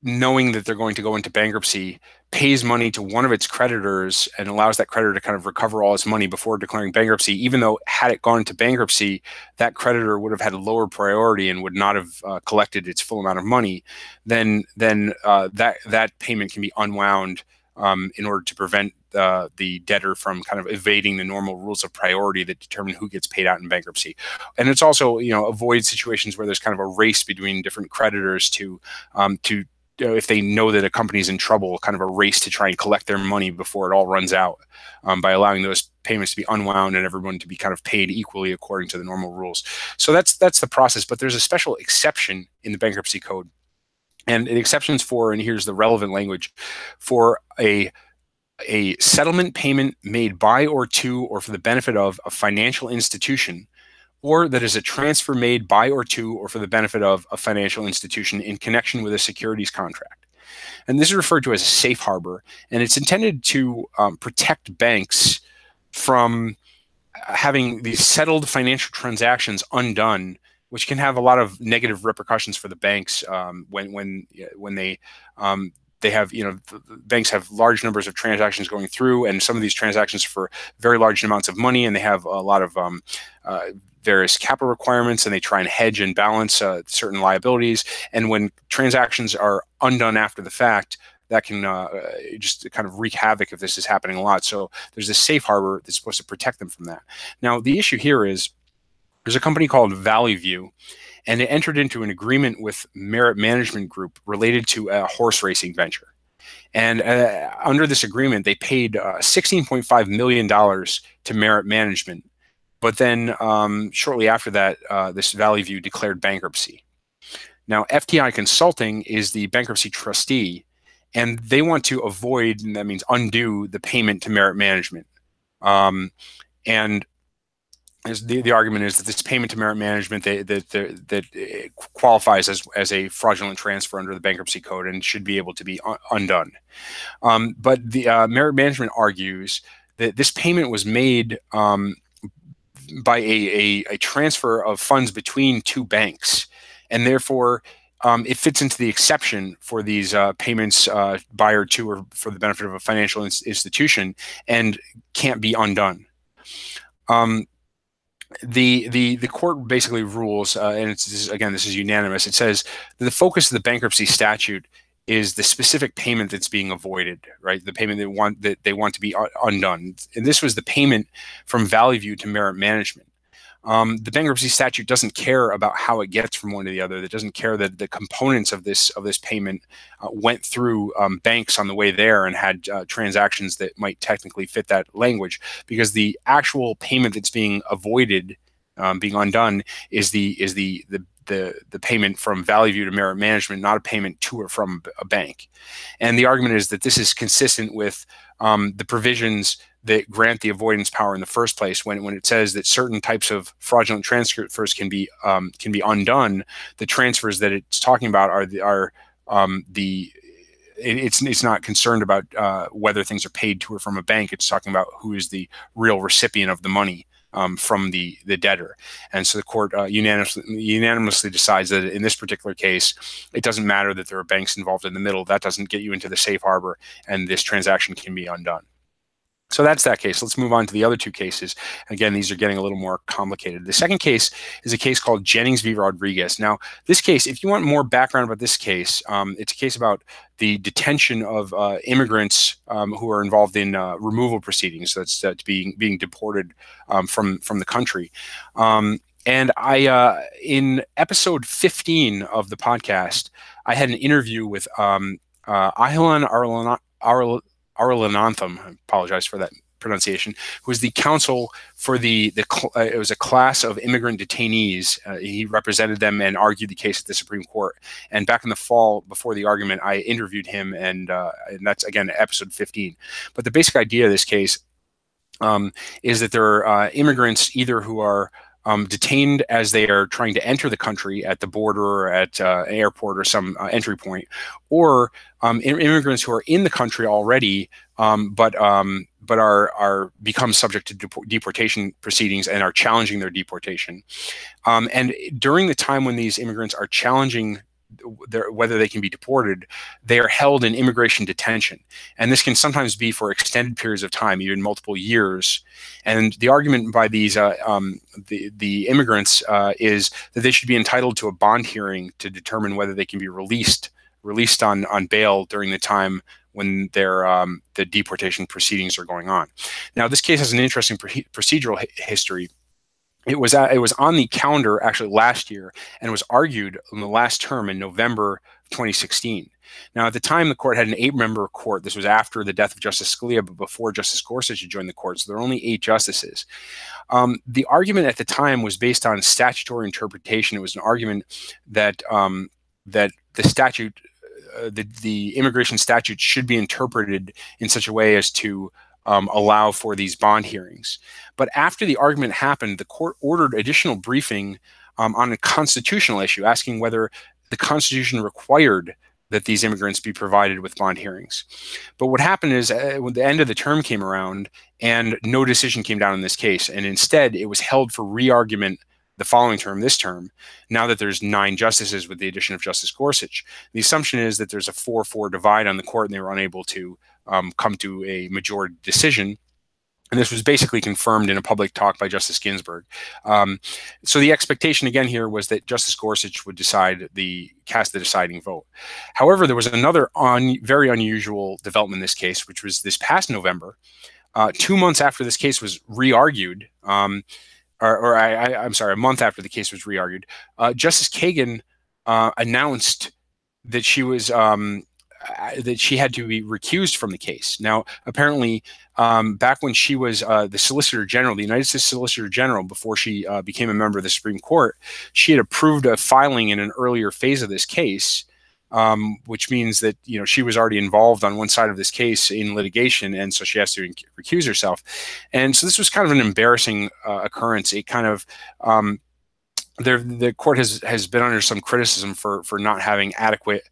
knowing that they're going to go into bankruptcy, pays money to one of its creditors and allows that creditor to kind of recover all its money before declaring bankruptcy, even though had it gone into bankruptcy, that creditor would have had a lower priority and would not have collected its full amount of money, then that payment can be unwound in order to prevent the debtor from kind of evading the normal rules of priority that determine who gets paid out in bankruptcy. And it's also, avoid situations where there's kind of a race between different creditors to if they know that a company is in trouble, kind of a race to try and collect their money before it all runs out, by allowing those payments to be unwound and everyone to be kind of paid equally according to the normal rules. So that's the process. But there's a special exception in the bankruptcy code, and the exceptions for, and here's the relevant language, for a settlement payment made by or to or for the benefit of a financial institution, or that is a transfer made by or to or for the benefit of a financial institution in connection with a securities contract. And this is referred to as a safe harbor, and it's intended to protect banks from having these settled financial transactions undone, which can have a lot of negative repercussions for the banks when they have, banks have large numbers of transactions going through, and some of these transactions for very large amounts of money, and they have a lot of various capital requirements, and they try and hedge and balance certain liabilities. And when transactions are undone after the fact, that can just kind of wreak havoc if this is happening a lot. So there's this safe harbor that's supposed to protect them from that. Now, the issue here is there's a company called Valley View, and it entered into an agreement with Merit Management Group related to a horse racing venture. And under this agreement, they paid $16.5 million to Merit Management. But then shortly after that, this Valley View declared bankruptcy. Now, FTI Consulting is the bankruptcy trustee, and they want to avoid, and that means undo, the payment to Merit Management. And the argument is that this payment to Merit Management that qualifies as a fraudulent transfer under the bankruptcy code and should be able to be undone. But the Merit Management argues that this payment was made by a transfer of funds between two banks, and therefore it fits into the exception for these payments by or to or for the benefit of a financial institution and can't be undone. The court basically rules, and this is unanimous. It says that the focus of the bankruptcy statute is the specific payment that's being avoided, right? The payment that they want to be undone. And this was the payment from Valley View to Merit Management. The bankruptcy statute doesn't care about how it gets from one to the other. It doesn't care that the components of this payment went through banks on the way there and had transactions that might technically fit that language, because the actual payment that's being avoided, being undone, is the payment from Valley View to Merit Management, not a payment to or from a bank. And the argument is that this is consistent with the provisions that grant the avoidance power in the first place. When it says that certain types of fraudulent transfers can be undone, the transfers that it's talking about it's not concerned about whether things are paid to or from a bank. It's talking about who is the real recipient of the money from the debtor. And so the court unanimously decides that in this particular case, it doesn't matter that there are banks involved in the middle. That doesn't get you into the safe harbor, and this transaction can be undone. So that's that case. Let's move on to the other two cases. Again, these are getting a little more complicated. The second case is a case called Jennings v. Rodriguez. Now, this case, if you want more background about this case, it's a case about the detention of immigrants who are involved in removal proceedings. That's being deported from the country. And I, in episode 15 of the podcast, I had an interview with Ahilan Arulanantham, I apologize for that pronunciation, who was the counsel for it was a class of immigrant detainees. He represented them and argued the case at the Supreme Court. And back in the fall, before the argument, I interviewed him, and that's, again, episode 15. But the basic idea of this case is that there are immigrants either who are detained as they are trying to enter the country at the border or at an airport or some entry point, or immigrants who are in the country already, but are become subject to deportation proceedings and are challenging their deportation. And during the time when these immigrants are challenging whether they can be deported, they are held in immigration detention. And this can sometimes be for extended periods of time, even multiple years. And the argument by these the immigrants is that they should be entitled to a bond hearing to determine whether they can be released on bail during the time when the deportation proceedings are going on. Now, this case has an interesting procedural history. It was on the calendar actually last year, and was argued in the last term in November of 2016. Now, at the time, the court had an 8-member court. This was after the death of Justice Scalia, but before Justice Gorsuch had joined the court, so there were only 8 justices. The argument at the time was based on statutory interpretation. It was an argument that that the statute, the immigration statute, should be interpreted in such a way as to allow for these bond hearings. But after the argument happened, the court ordered additional briefing on a constitutional issue, asking whether the Constitution required that these immigrants be provided with bond hearings. But what happened is when the end of the term came around and no decision came down in this case, and instead it was held for re-argument the following term, this term, now that there's 9 justices with the addition of Justice Gorsuch. The assumption is that there's a 4-4 divide on the court, and they were unable to come to a majority decision. And this was basically confirmed in a public talk by Justice Ginsburg. So the expectation again here was that Justice Gorsuch would cast the deciding vote. However, there was another very unusual development in this case, which was this past November, 2 months after this case was re-argued, I'm sorry, a month after the case was re-argued, Justice Kagan announced that she was that she had to be recused from the case. Now, apparently, back when she was the Solicitor General, the United States Solicitor General, before she became a member of the Supreme Court, she had approved a filing in an earlier phase of this case, which means that she was already involved on one side of this case in litigation, and so she has to recuse herself. And so this was kind of an embarrassing occurrence. It kind of the court has been under some criticism for not having adequate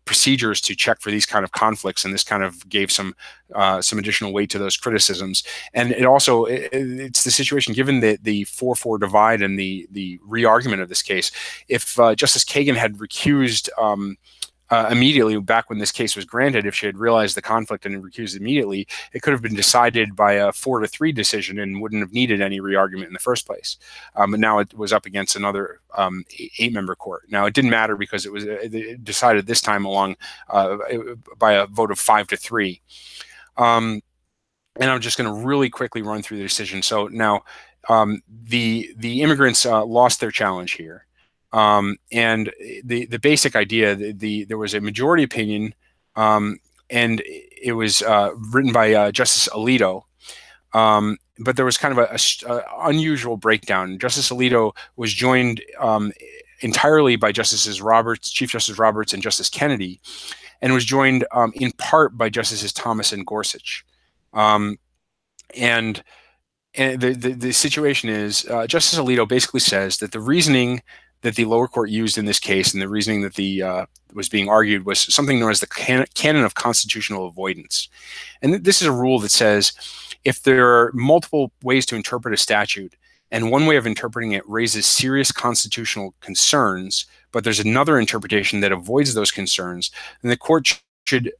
procedures to check for these kind of conflicts, and this kind of gave some additional weight to those criticisms. And it also it's the situation, given the 4-4 divide and the re-argument of this case. If Justice Kagan had recused immediately back when this case was granted, if she had realized the conflict and recused immediately, it could have been decided by a 4-3 decision and wouldn't have needed any re-argument in the first place. But now it was up against another 8-member court. Now, it didn't matter because it was decided this time along by a vote of 5-3. And I'm just going to really quickly run through the decision. So now the immigrants lost their challenge here. And the basic idea, there was a majority opinion, and it was written by Justice Alito, but there was kind of a unusual breakdown. Justice Alito was joined entirely by Chief Justice Roberts and Justice Kennedy, and was joined in part by Justices Thomas and Gorsuch. And the situation is Justice Alito basically says that the reasoning that the lower court used in this case, and the reasoning that was being argued, was something known as the canon of constitutional avoidance. And this is a rule that says if there are multiple ways to interpret a statute, and one way of interpreting it raises serious constitutional concerns, but there's another interpretation that avoids those concerns, then the court should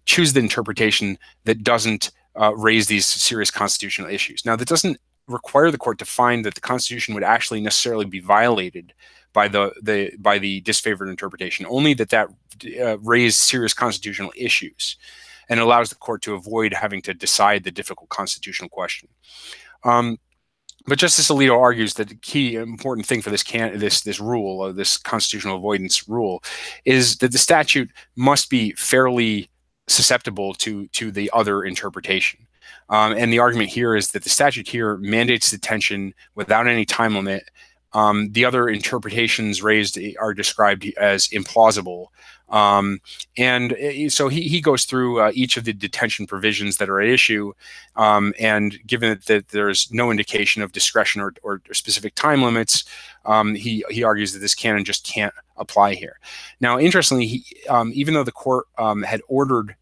choose the interpretation that doesn't raise these serious constitutional issues. Now, that doesn't require the court to find that the Constitution would actually necessarily be violated by the disfavored interpretation, only that raised serious constitutional issues, and allows the court to avoid having to decide the difficult constitutional question. But Justice Alito argues that the key important thing for this rule, or this constitutional avoidance rule, is that the statute must be fairly susceptible to the other interpretation. And the argument here is that the statute here mandates detention without any time limit. The other interpretations raised are described as implausible. And so he goes through each of the detention provisions that are at issue. And given that there's no indication of discretion or specific time limits, he argues that this canon just can't apply here. Now, interestingly, even though the court had ordered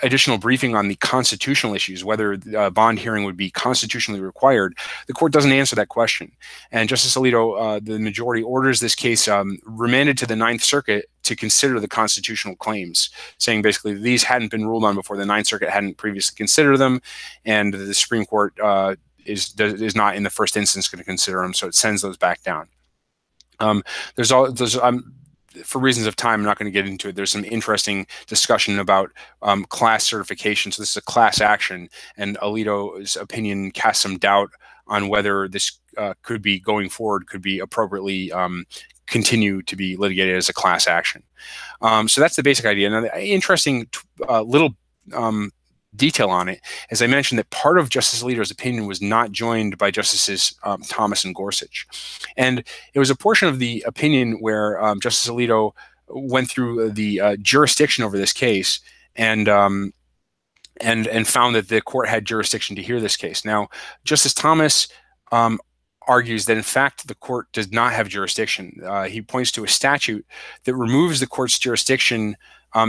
additional briefing on the constitutional issues, whether a bond hearing would be constitutionally required, the court doesn't answer that question. And Justice Alito, the majority, orders this case remanded to the Ninth Circuit to consider the constitutional claims, saying basically these hadn't been ruled on before. The Ninth Circuit hadn't previously considered them, and the Supreme Court is not in the first instance going to consider them, so it sends those back down. For reasons of time, I'm not going to get into it. There's some interesting discussion about class certification. So this is a class action, and Alito's opinion casts some doubt on whether this could be going forward, could be appropriately continue to be litigated as a class action. So that's the basic idea. Now, the interesting little detail on it, as I mentioned, that part of Justice Alito's opinion was not joined by Justices Thomas and Gorsuch. And it was a portion of the opinion where Justice Alito went through the jurisdiction over this case and found that the court had jurisdiction to hear this case. Now, Justice Thomas argues that, in fact, the court does not have jurisdiction. He points to a statute that removes the court's jurisdiction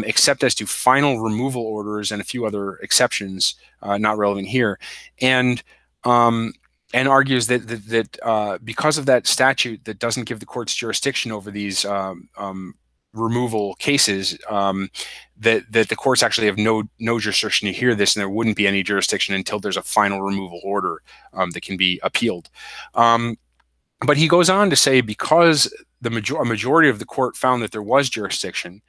except as to final removal orders and a few other exceptions not relevant here, and argues that because of that statute that doesn't give the court's jurisdiction over these removal cases, that the courts actually have no jurisdiction to hear this, and there wouldn't be any jurisdiction until there's a final removal order that can be appealed. But he goes on to say, because a majority of the court found that there was jurisdiction,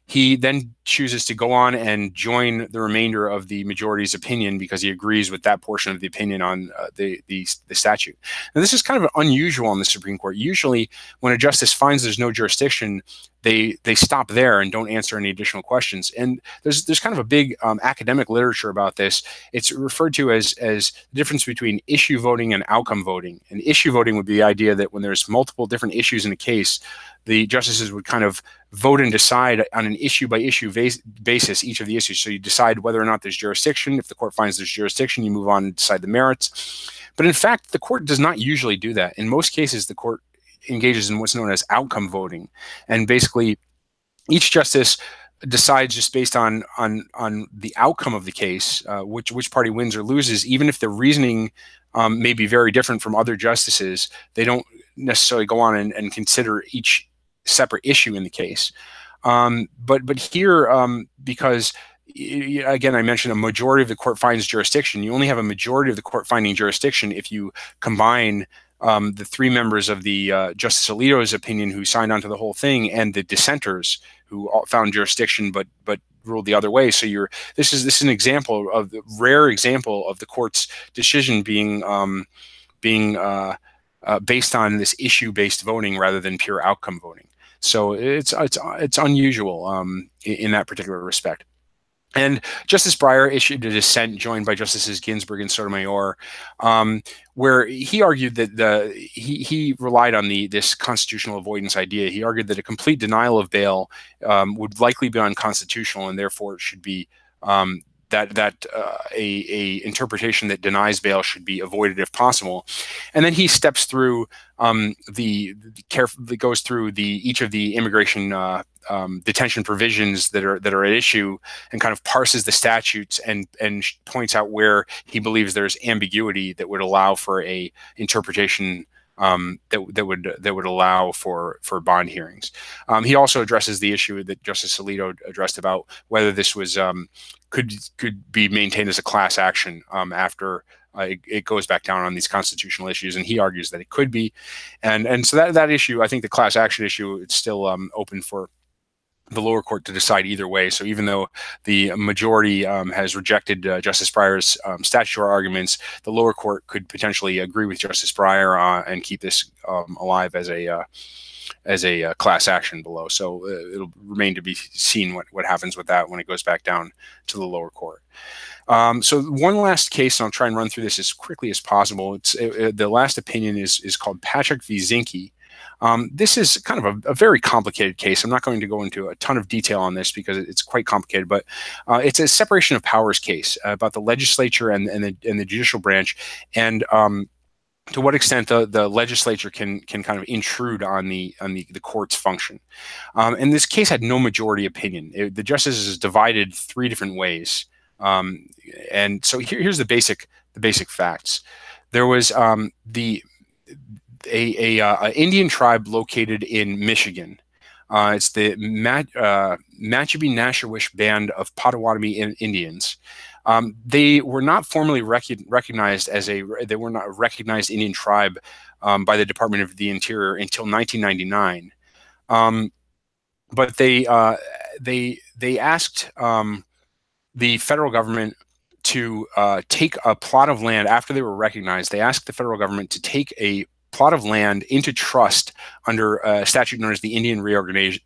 he then chooses to go on and join the remainder of the majority's opinion because he agrees with that portion of the opinion on the statute. Now, this is kind of unusual in the Supreme Court. Usually, when a justice finds there's no jurisdiction, they stop there and don't answer any additional questions. And there's kind of a big academic literature about this. It's referred to as the difference between issue voting and outcome voting. And issue voting would be the idea that when there's multiple different issues in a case, the justices would kind of vote and decide on an issue-by-issue basis each of the issues. So you decide whether or not there's jurisdiction. If the court finds there's jurisdiction, you move on and decide the merits. But in fact, the court does not usually do that. In most cases, the court engages in what's known as outcome voting. And basically, each justice decides just based on the outcome of the case, which party wins or loses, even if the reasoning may be very different from other justices. They don't necessarily go on and consider each separate issue in the case. But here, because again, I mentioned a majority of the court finds jurisdiction. You only have a majority of the court finding jurisdiction if you combine the three members of the Justice Alito's opinion who signed on to the whole thing and the dissenters who found jurisdiction but ruled the other way. So this is an example of the rare example of the court's decision being based on this issue-based voting rather than pure outcome voting. So it's unusual in that particular respect. And Justice Breyer issued a dissent joined by Justices Ginsburg and Sotomayor, where he argued that he relied on this constitutional avoidance idea. He argued that a complete denial of bail would likely be unconstitutional, and therefore it should be a interpretation that denies bail should be avoided if possible. And then he steps through goes through each of the immigration detention provisions that are at issue and kind of parses the statutes and points out where he believes there's ambiguity that would allow for a interpretation that would allow for bond hearings. He also addresses the issue that Justice Alito addressed about whether this was could be maintained as a class action after it goes back down on these constitutional issues, and he argues that it could be, and so that issue, I think the class action issue, it's still open for the lower court to decide either way. So even though the majority has rejected Justice Breyer's statutory arguments, the lower court could potentially agree with Justice Breyer and keep this alive as a class action below. So it'll remain to be seen what happens with that when it goes back down to the lower court. So one last case, and I'll try and run through this as quickly as possible. The last opinion is called Patrick v. Zinke. This is kind of a very complicated case. I'm not going to go into a ton of detail on this because it's quite complicated, but it's a separation of powers case about the legislature and the judicial branch. And to what extent the legislature can kind of intrude on the court's function. And this case had no majority opinion. The justices divided 3 different ways. And so here's the basic facts. There was a Indian tribe located in Michigan. It's the Matchabe-Nashawish Band of Potawatomi Indians. They were not formally recognized as they were not a recognized Indian tribe by the Department of the Interior until 1999. But they asked the federal government to take a plot of land after they were recognized. They asked the federal government to take a plot of land into trust under a statute known as the Indian Reorganization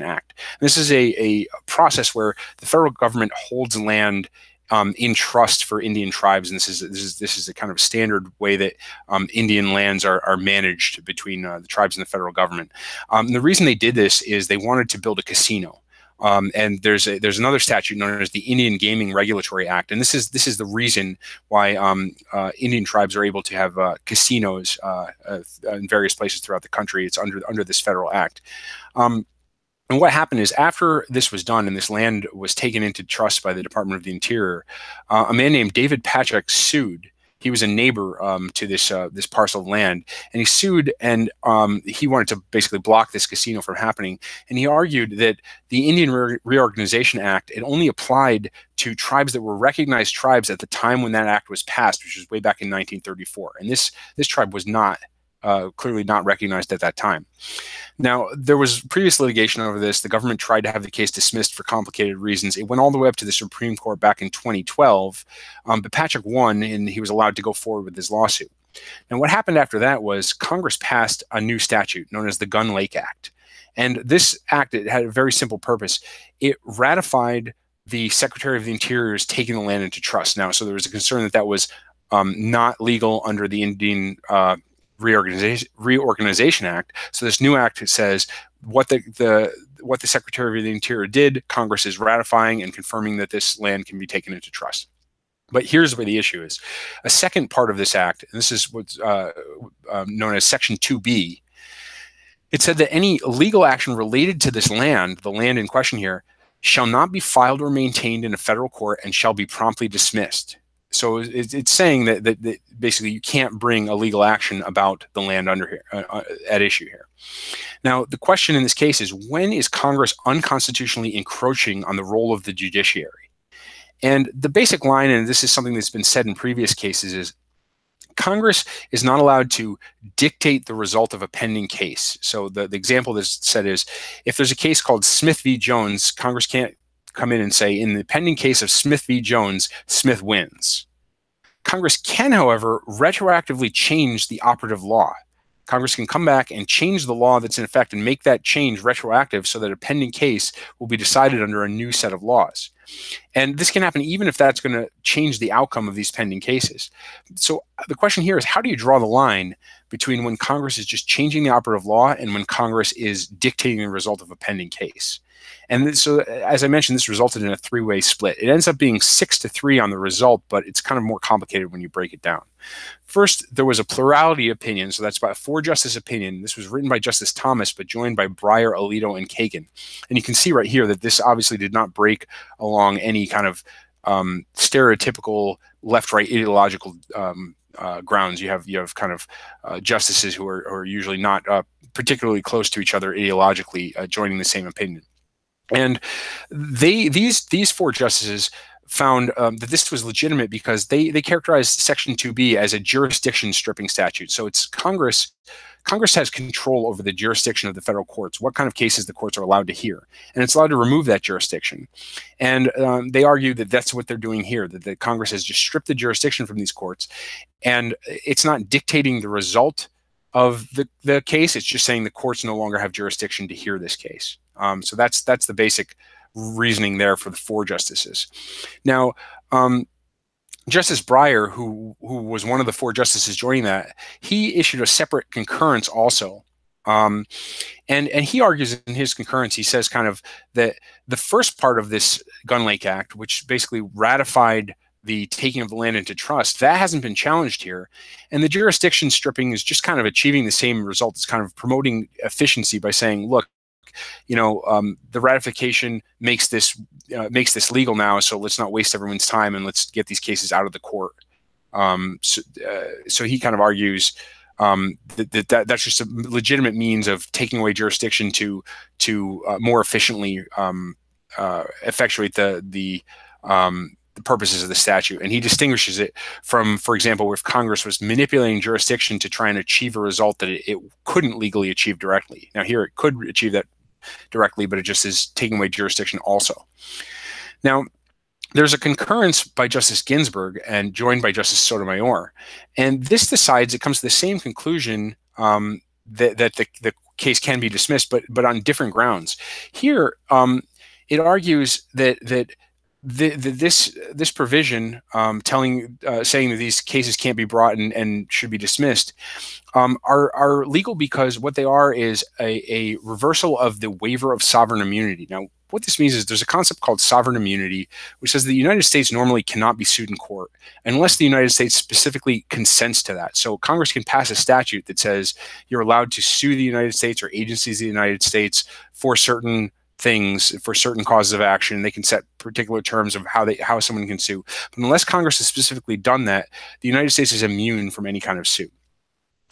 Act. And this is a process where the federal government holds land in trust for Indian tribes, and this is a kind of standard way that Indian lands are managed between the tribes and the federal government. And the reason they did this is they wanted to build a casino. And there's another statute known as the Indian Gaming Regulatory Act, and this is the reason why Indian tribes are able to have casinos in various places throughout the country. It's under this federal act. And what happened is, after this was done and this land was taken into trust by the Department of the Interior, a man named David Patrick sued. He was a neighbor to this parcel of land, and he sued, and he wanted to basically block this casino from happening. And he argued that the Indian Reorganization Act, it only applied to tribes that were recognized tribes at the time when that act was passed, which was way back in 1934. And this tribe was not clearly not recognized at that time. Now, there was previous litigation over this. The government tried to have the case dismissed for complicated reasons. It went all the way up to the Supreme Court back in 2012, but Patrick won, and he was allowed to go forward with his lawsuit. And what happened after that was Congress passed a new statute known as the Gun Lake Act. And this act, it had a very simple purpose. It ratified the Secretary of the Interior's taking the land into trust. Now, so there was a concern that that was not legal under the Indian Reorganization Act. So this new act says what the Secretary of the Interior did, Congress is ratifying and confirming that this land can be taken into trust. But here's where the issue is. A second part of this act, and this is what's known as Section 2B, it said that any legal action related to this land, the land in question here, shall not be filed or maintained in a federal court and shall be promptly dismissed. So it's saying that basically you can't bring a legal action about the land under here at issue here. Now, the question in this case is, when is Congress unconstitutionally encroaching on the role of the judiciary? And the basic line, and this is something that's been said in previous cases, is Congress is not allowed to dictate the result of a pending case. So the example that's said is, if there's a case called Smith v. Jones, Congress can't come in and say, in the pending case of Smith v. Jones, Smith wins. Congress can, however, retroactively change the operative law. Congress can come back and change the law that's in effect and make that change retroactive so that a pending case will be decided under a new set of laws. And this can happen even if that's going to change the outcome of these pending cases. So the question here is, how do you draw the line between when Congress is just changing the operative law and when Congress is dictating the result of a pending case? And so, as I mentioned, this resulted in a 3-way split. It ends up being 6-3 on the result, but it's kind of more complicated when you break it down. First, there was a plurality opinion, so that's about a 4-justice opinion. This was written by Justice Thomas, but joined by Breyer, Alito, and Kagan. And you can see right here that this obviously did not break along any kind of stereotypical left-right ideological grounds. You have kind of justices who are usually not particularly close to each other ideologically joining the same opinion. And these 4 justices found that this was legitimate because they characterized Section 2B as a jurisdiction stripping statute. So it's Congress has control over the jurisdiction of the federal courts, what kind of cases the courts are allowed to hear, and it's allowed to remove that jurisdiction. And they argue that that's what they're doing here, that the Congress has just stripped the jurisdiction from these courts, and it's not dictating the result of the case. It's just saying the courts no longer have jurisdiction to hear this case. So that's the basic reasoning there for the 4 justices. Now, Justice Breyer, who was one of the 4 justices joining that, he issued a separate concurrence also. And he argues in his concurrence, he says kind of that the first part of this Gun Lake Act, which basically ratified the taking of the land into trust, that hasn't been challenged here. And the jurisdiction stripping is just kind of achieving the same result. It's kind of promoting efficiency by saying, look, the ratification makes this legal now, so let's not waste everyone's time and let's get these cases out of the court. So he kind of argues that's just a legitimate means of taking away jurisdiction to more efficiently effectuate the purposes of the statute. And he distinguishes it from, for example, if Congress was manipulating jurisdiction to try and achieve a result that it couldn't legally achieve directly. Now here it could achieve that directly, but it just is taking away jurisdiction also. Now, there's a concurrence by Justice Ginsburg and joined by Justice Sotomayor. And this it comes to the same conclusion that the case can be dismissed, but on different grounds. Here, it argues that this provision saying that these cases can't be brought and should be dismissed are legal because what they are is a reversal of the waiver of sovereign immunity. Now, what this means is there's a concept called sovereign immunity, which says the United States normally cannot be sued in court unless the United States specifically consents to that. So Congress can pass a statute that says you're allowed to sue the United States or agencies of the United States for certain things, for certain causes of action. They can set particular terms of how someone can sue. But unless Congress has specifically done that, the United States is immune from any kind of suit.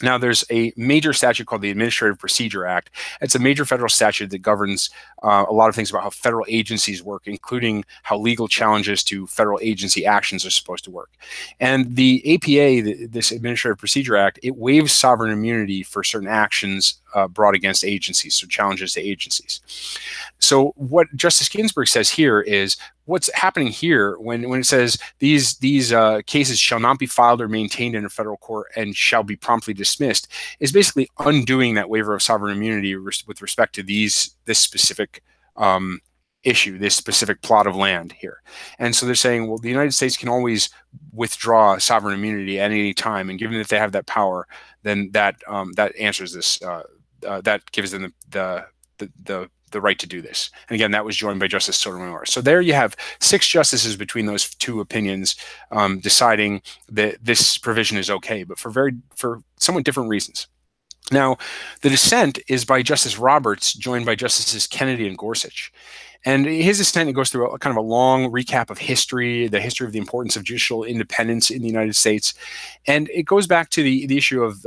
Now, there's a major statute called the Administrative Procedure Act. It's a major federal statute that governs a lot of things about how federal agencies work, including how legal challenges to federal agency actions are supposed to work. And the APA, this Administrative Procedure Act, it waives sovereign immunity for certain actions brought against agencies, so challenges to agencies. So what Justice Ginsburg says here is what's happening here when it says these cases shall not be filed or maintained in a federal court and shall be promptly dismissed is basically undoing that waiver of sovereign immunity with respect to this specific issue, this specific plot of land here. And so they're saying, well, the United States can always withdraw sovereign immunity at any time, and given that they have that power, then that answers this. That gives them the right to do this. And again, that was joined by Justice Sotomayor. So there you have 6 justices between those 2 opinions deciding that this provision is okay, but for somewhat different reasons. Now, the dissent is by Justice Roberts, joined by Justices Kennedy and Gorsuch. And his dissent, it goes through a kind of a long recap of history, the history of the importance of judicial independence in the United States. And it goes back to the issue of,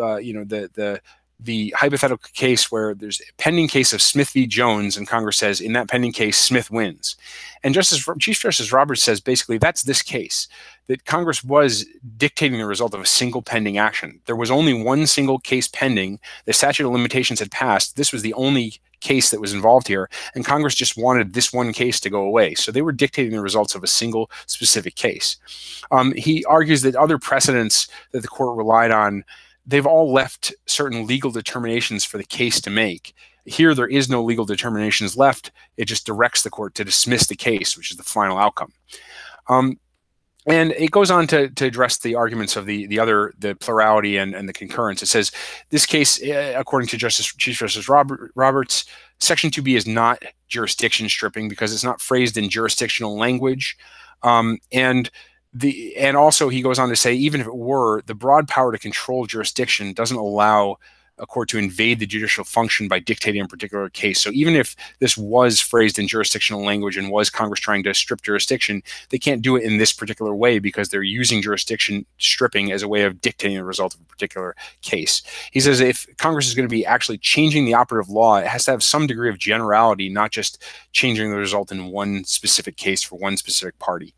the hypothetical case where there's a pending case of Smith v. Jones, and Congress says, in that pending case, Smith wins. And Chief Justice Roberts says, basically, that's this case, that Congress was dictating the result of a single pending action. There was only one single case pending. The statute of limitations had passed. This was the only case that was involved here, and Congress just wanted this one case to go away. So they were dictating the results of a single specific case. He argues that other precedents that the court relied on, they've all left certain legal determinations for the case to make. Here, there is no legal determinations left. It just directs the court to dismiss the case, which is the final outcome. And it goes on to address the arguments of the plurality and the concurrence. It says, this case, according to Chief Justice Roberts, Section 2B is not jurisdiction stripping because it's not phrased in jurisdictional language. And also he goes on to say, even if it were, the broad power to control jurisdiction doesn't allow a court to invade the judicial function by dictating a particular case. So even if this was phrased in jurisdictional language and was Congress trying to strip jurisdiction, they can't do it in this particular way because they're using jurisdiction stripping as a way of dictating the result of a particular case. He says if Congress is going to be actually changing the operative law, it has to have some degree of generality, not just changing the result in one specific case for one specific party.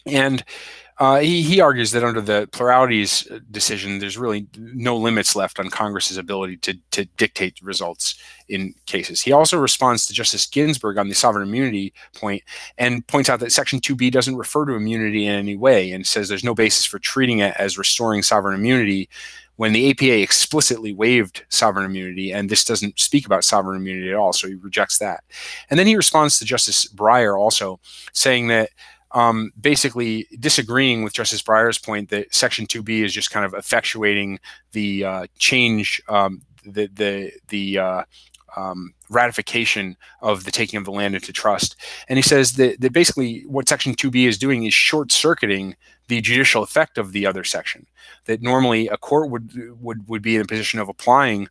He argues that under the plurality's decision, there's really no limits left on Congress's ability to dictate results in cases. He also responds to Justice Ginsburg on the sovereign immunity point and points out that Section 2B doesn't refer to immunity in any way and says there's no basis for treating it as restoring sovereign immunity when the APA explicitly waived sovereign immunity, and this doesn't speak about sovereign immunity at all, so he rejects that. And then he responds to Justice Breyer also, saying that basically disagreeing with Justice Breyer's point that Section 2B is just kind of effectuating the change, the ratification of the taking of the land into trust. And he says that basically what Section 2B is doing is short-circuiting the judicial effect of the other section. That normally a court would be in a position of applying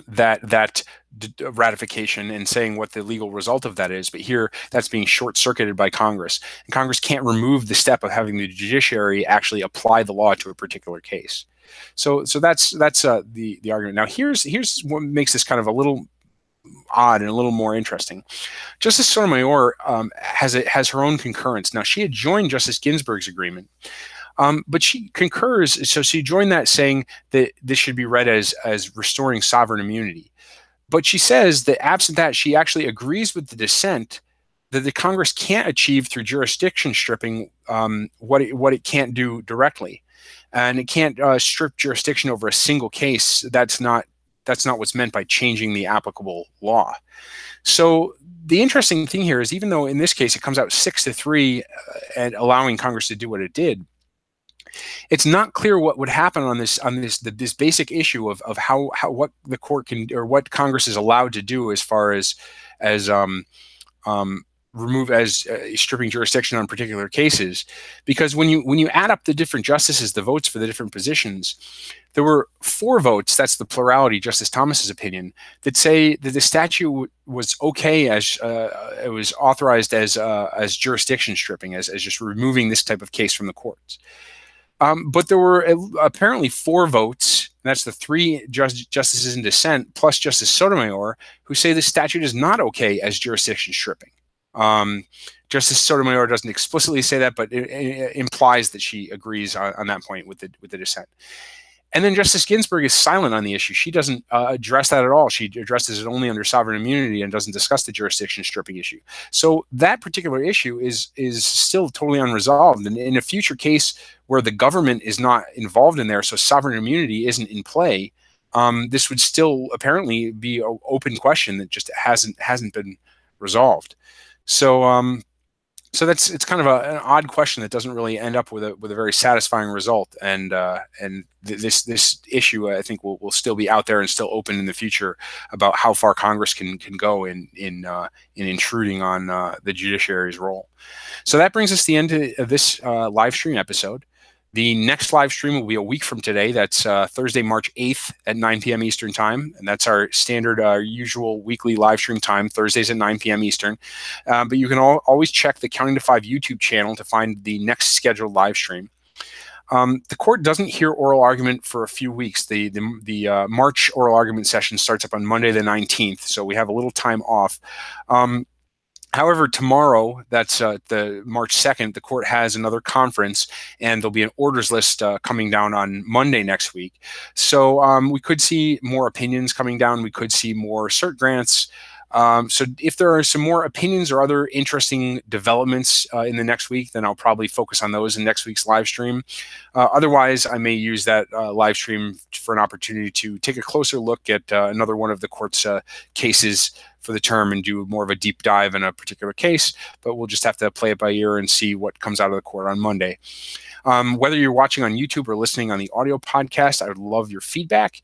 that ratification and saying what the legal result of that is, but here that's being short-circuited by Congress, and Congress can't remove the step of having the judiciary actually apply the law to a particular case. So that's the argument. Now here's what makes this kind of a little odd and a little more interesting. Justice Sotomayor has her own concurrence. Now she had joined Justice Ginsburg's agreement. But she concurs, so she joined that saying that this should be read as restoring sovereign immunity. But she says that absent that, she actually agrees with the dissent that the Congress can't achieve through jurisdiction stripping what it can't do directly. And it can't strip jurisdiction over a single case. That's not what's meant by changing the applicable law. So the interesting thing here is, even though in this case it comes out 6-3 and allowing Congress to do what it did, it's not clear what would happen on this basic issue of how what the court can, or what Congress is allowed to do as far as stripping jurisdiction on particular cases. Because when you add up the different justices, the votes for the different positions, there were 4 votes, that's the plurality, Justice Thomas's opinion, that say that the statute was okay as it was authorized as jurisdiction stripping, as just removing this type of case from the courts. But there were apparently 4 votes, and that's the 3 justices in dissent, plus Justice Sotomayor, who say the statute is not okay as jurisdiction stripping. Justice Sotomayor doesn't explicitly say that, but it implies that she agrees on that point with the dissent. And then Justice Ginsburg is silent on the issue. She doesn't address that at all. She addresses it only under sovereign immunity and doesn't discuss the jurisdiction stripping issue. So that particular issue is still totally unresolved. And in a future case where the government is not involved in there, so sovereign immunity isn't in play, this would still apparently be an open question that just hasn't been resolved. So it's kind of an odd question that doesn't really end up with a very satisfying result, and this issue I think will still be out there and still open in the future about how far Congress can go in intruding on the judiciary's role. So that brings us to the end of this live stream episode. The next live stream will be a week from today. That's Thursday, March 8th at 9 p.m. Eastern time. And that's our standard, usual weekly live stream time, Thursdays at 9 p.m. Eastern. But you can always check the Counting to 5 YouTube channel to find the next scheduled live stream. The court doesn't hear oral argument for a few weeks. The March oral argument session starts up on Monday the 19th, so we have a little time off. However, tomorrow, that's the March 2nd, the court has another conference, and there'll be an orders list coming down on Monday next week. So we could see more opinions coming down. We could see more cert grants. So if there are some more opinions or other interesting developments in the next week, then I'll probably focus on those in next week's live stream. Otherwise, I may use that live stream for an opportunity to take a closer look at another one of the court's cases for the term and do more of a deep dive in a particular case, but we'll just have to play it by ear and see what comes out of the court on Monday. Whether you're watching on YouTube or listening on the audio podcast, I would love your feedback.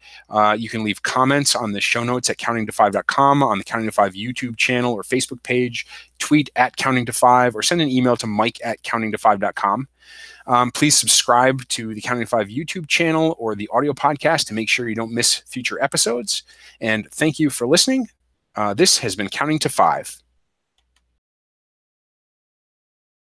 You can leave comments on the show notes at countingto5.com, on the Counting to 5 YouTube channel or Facebook page, tweet at countingto5, or send an email to mike@countingto5.com. Please subscribe to the Counting to 5 YouTube channel or the audio podcast to make sure you don't miss future episodes. And thank you for listening. This has been Counting to 5.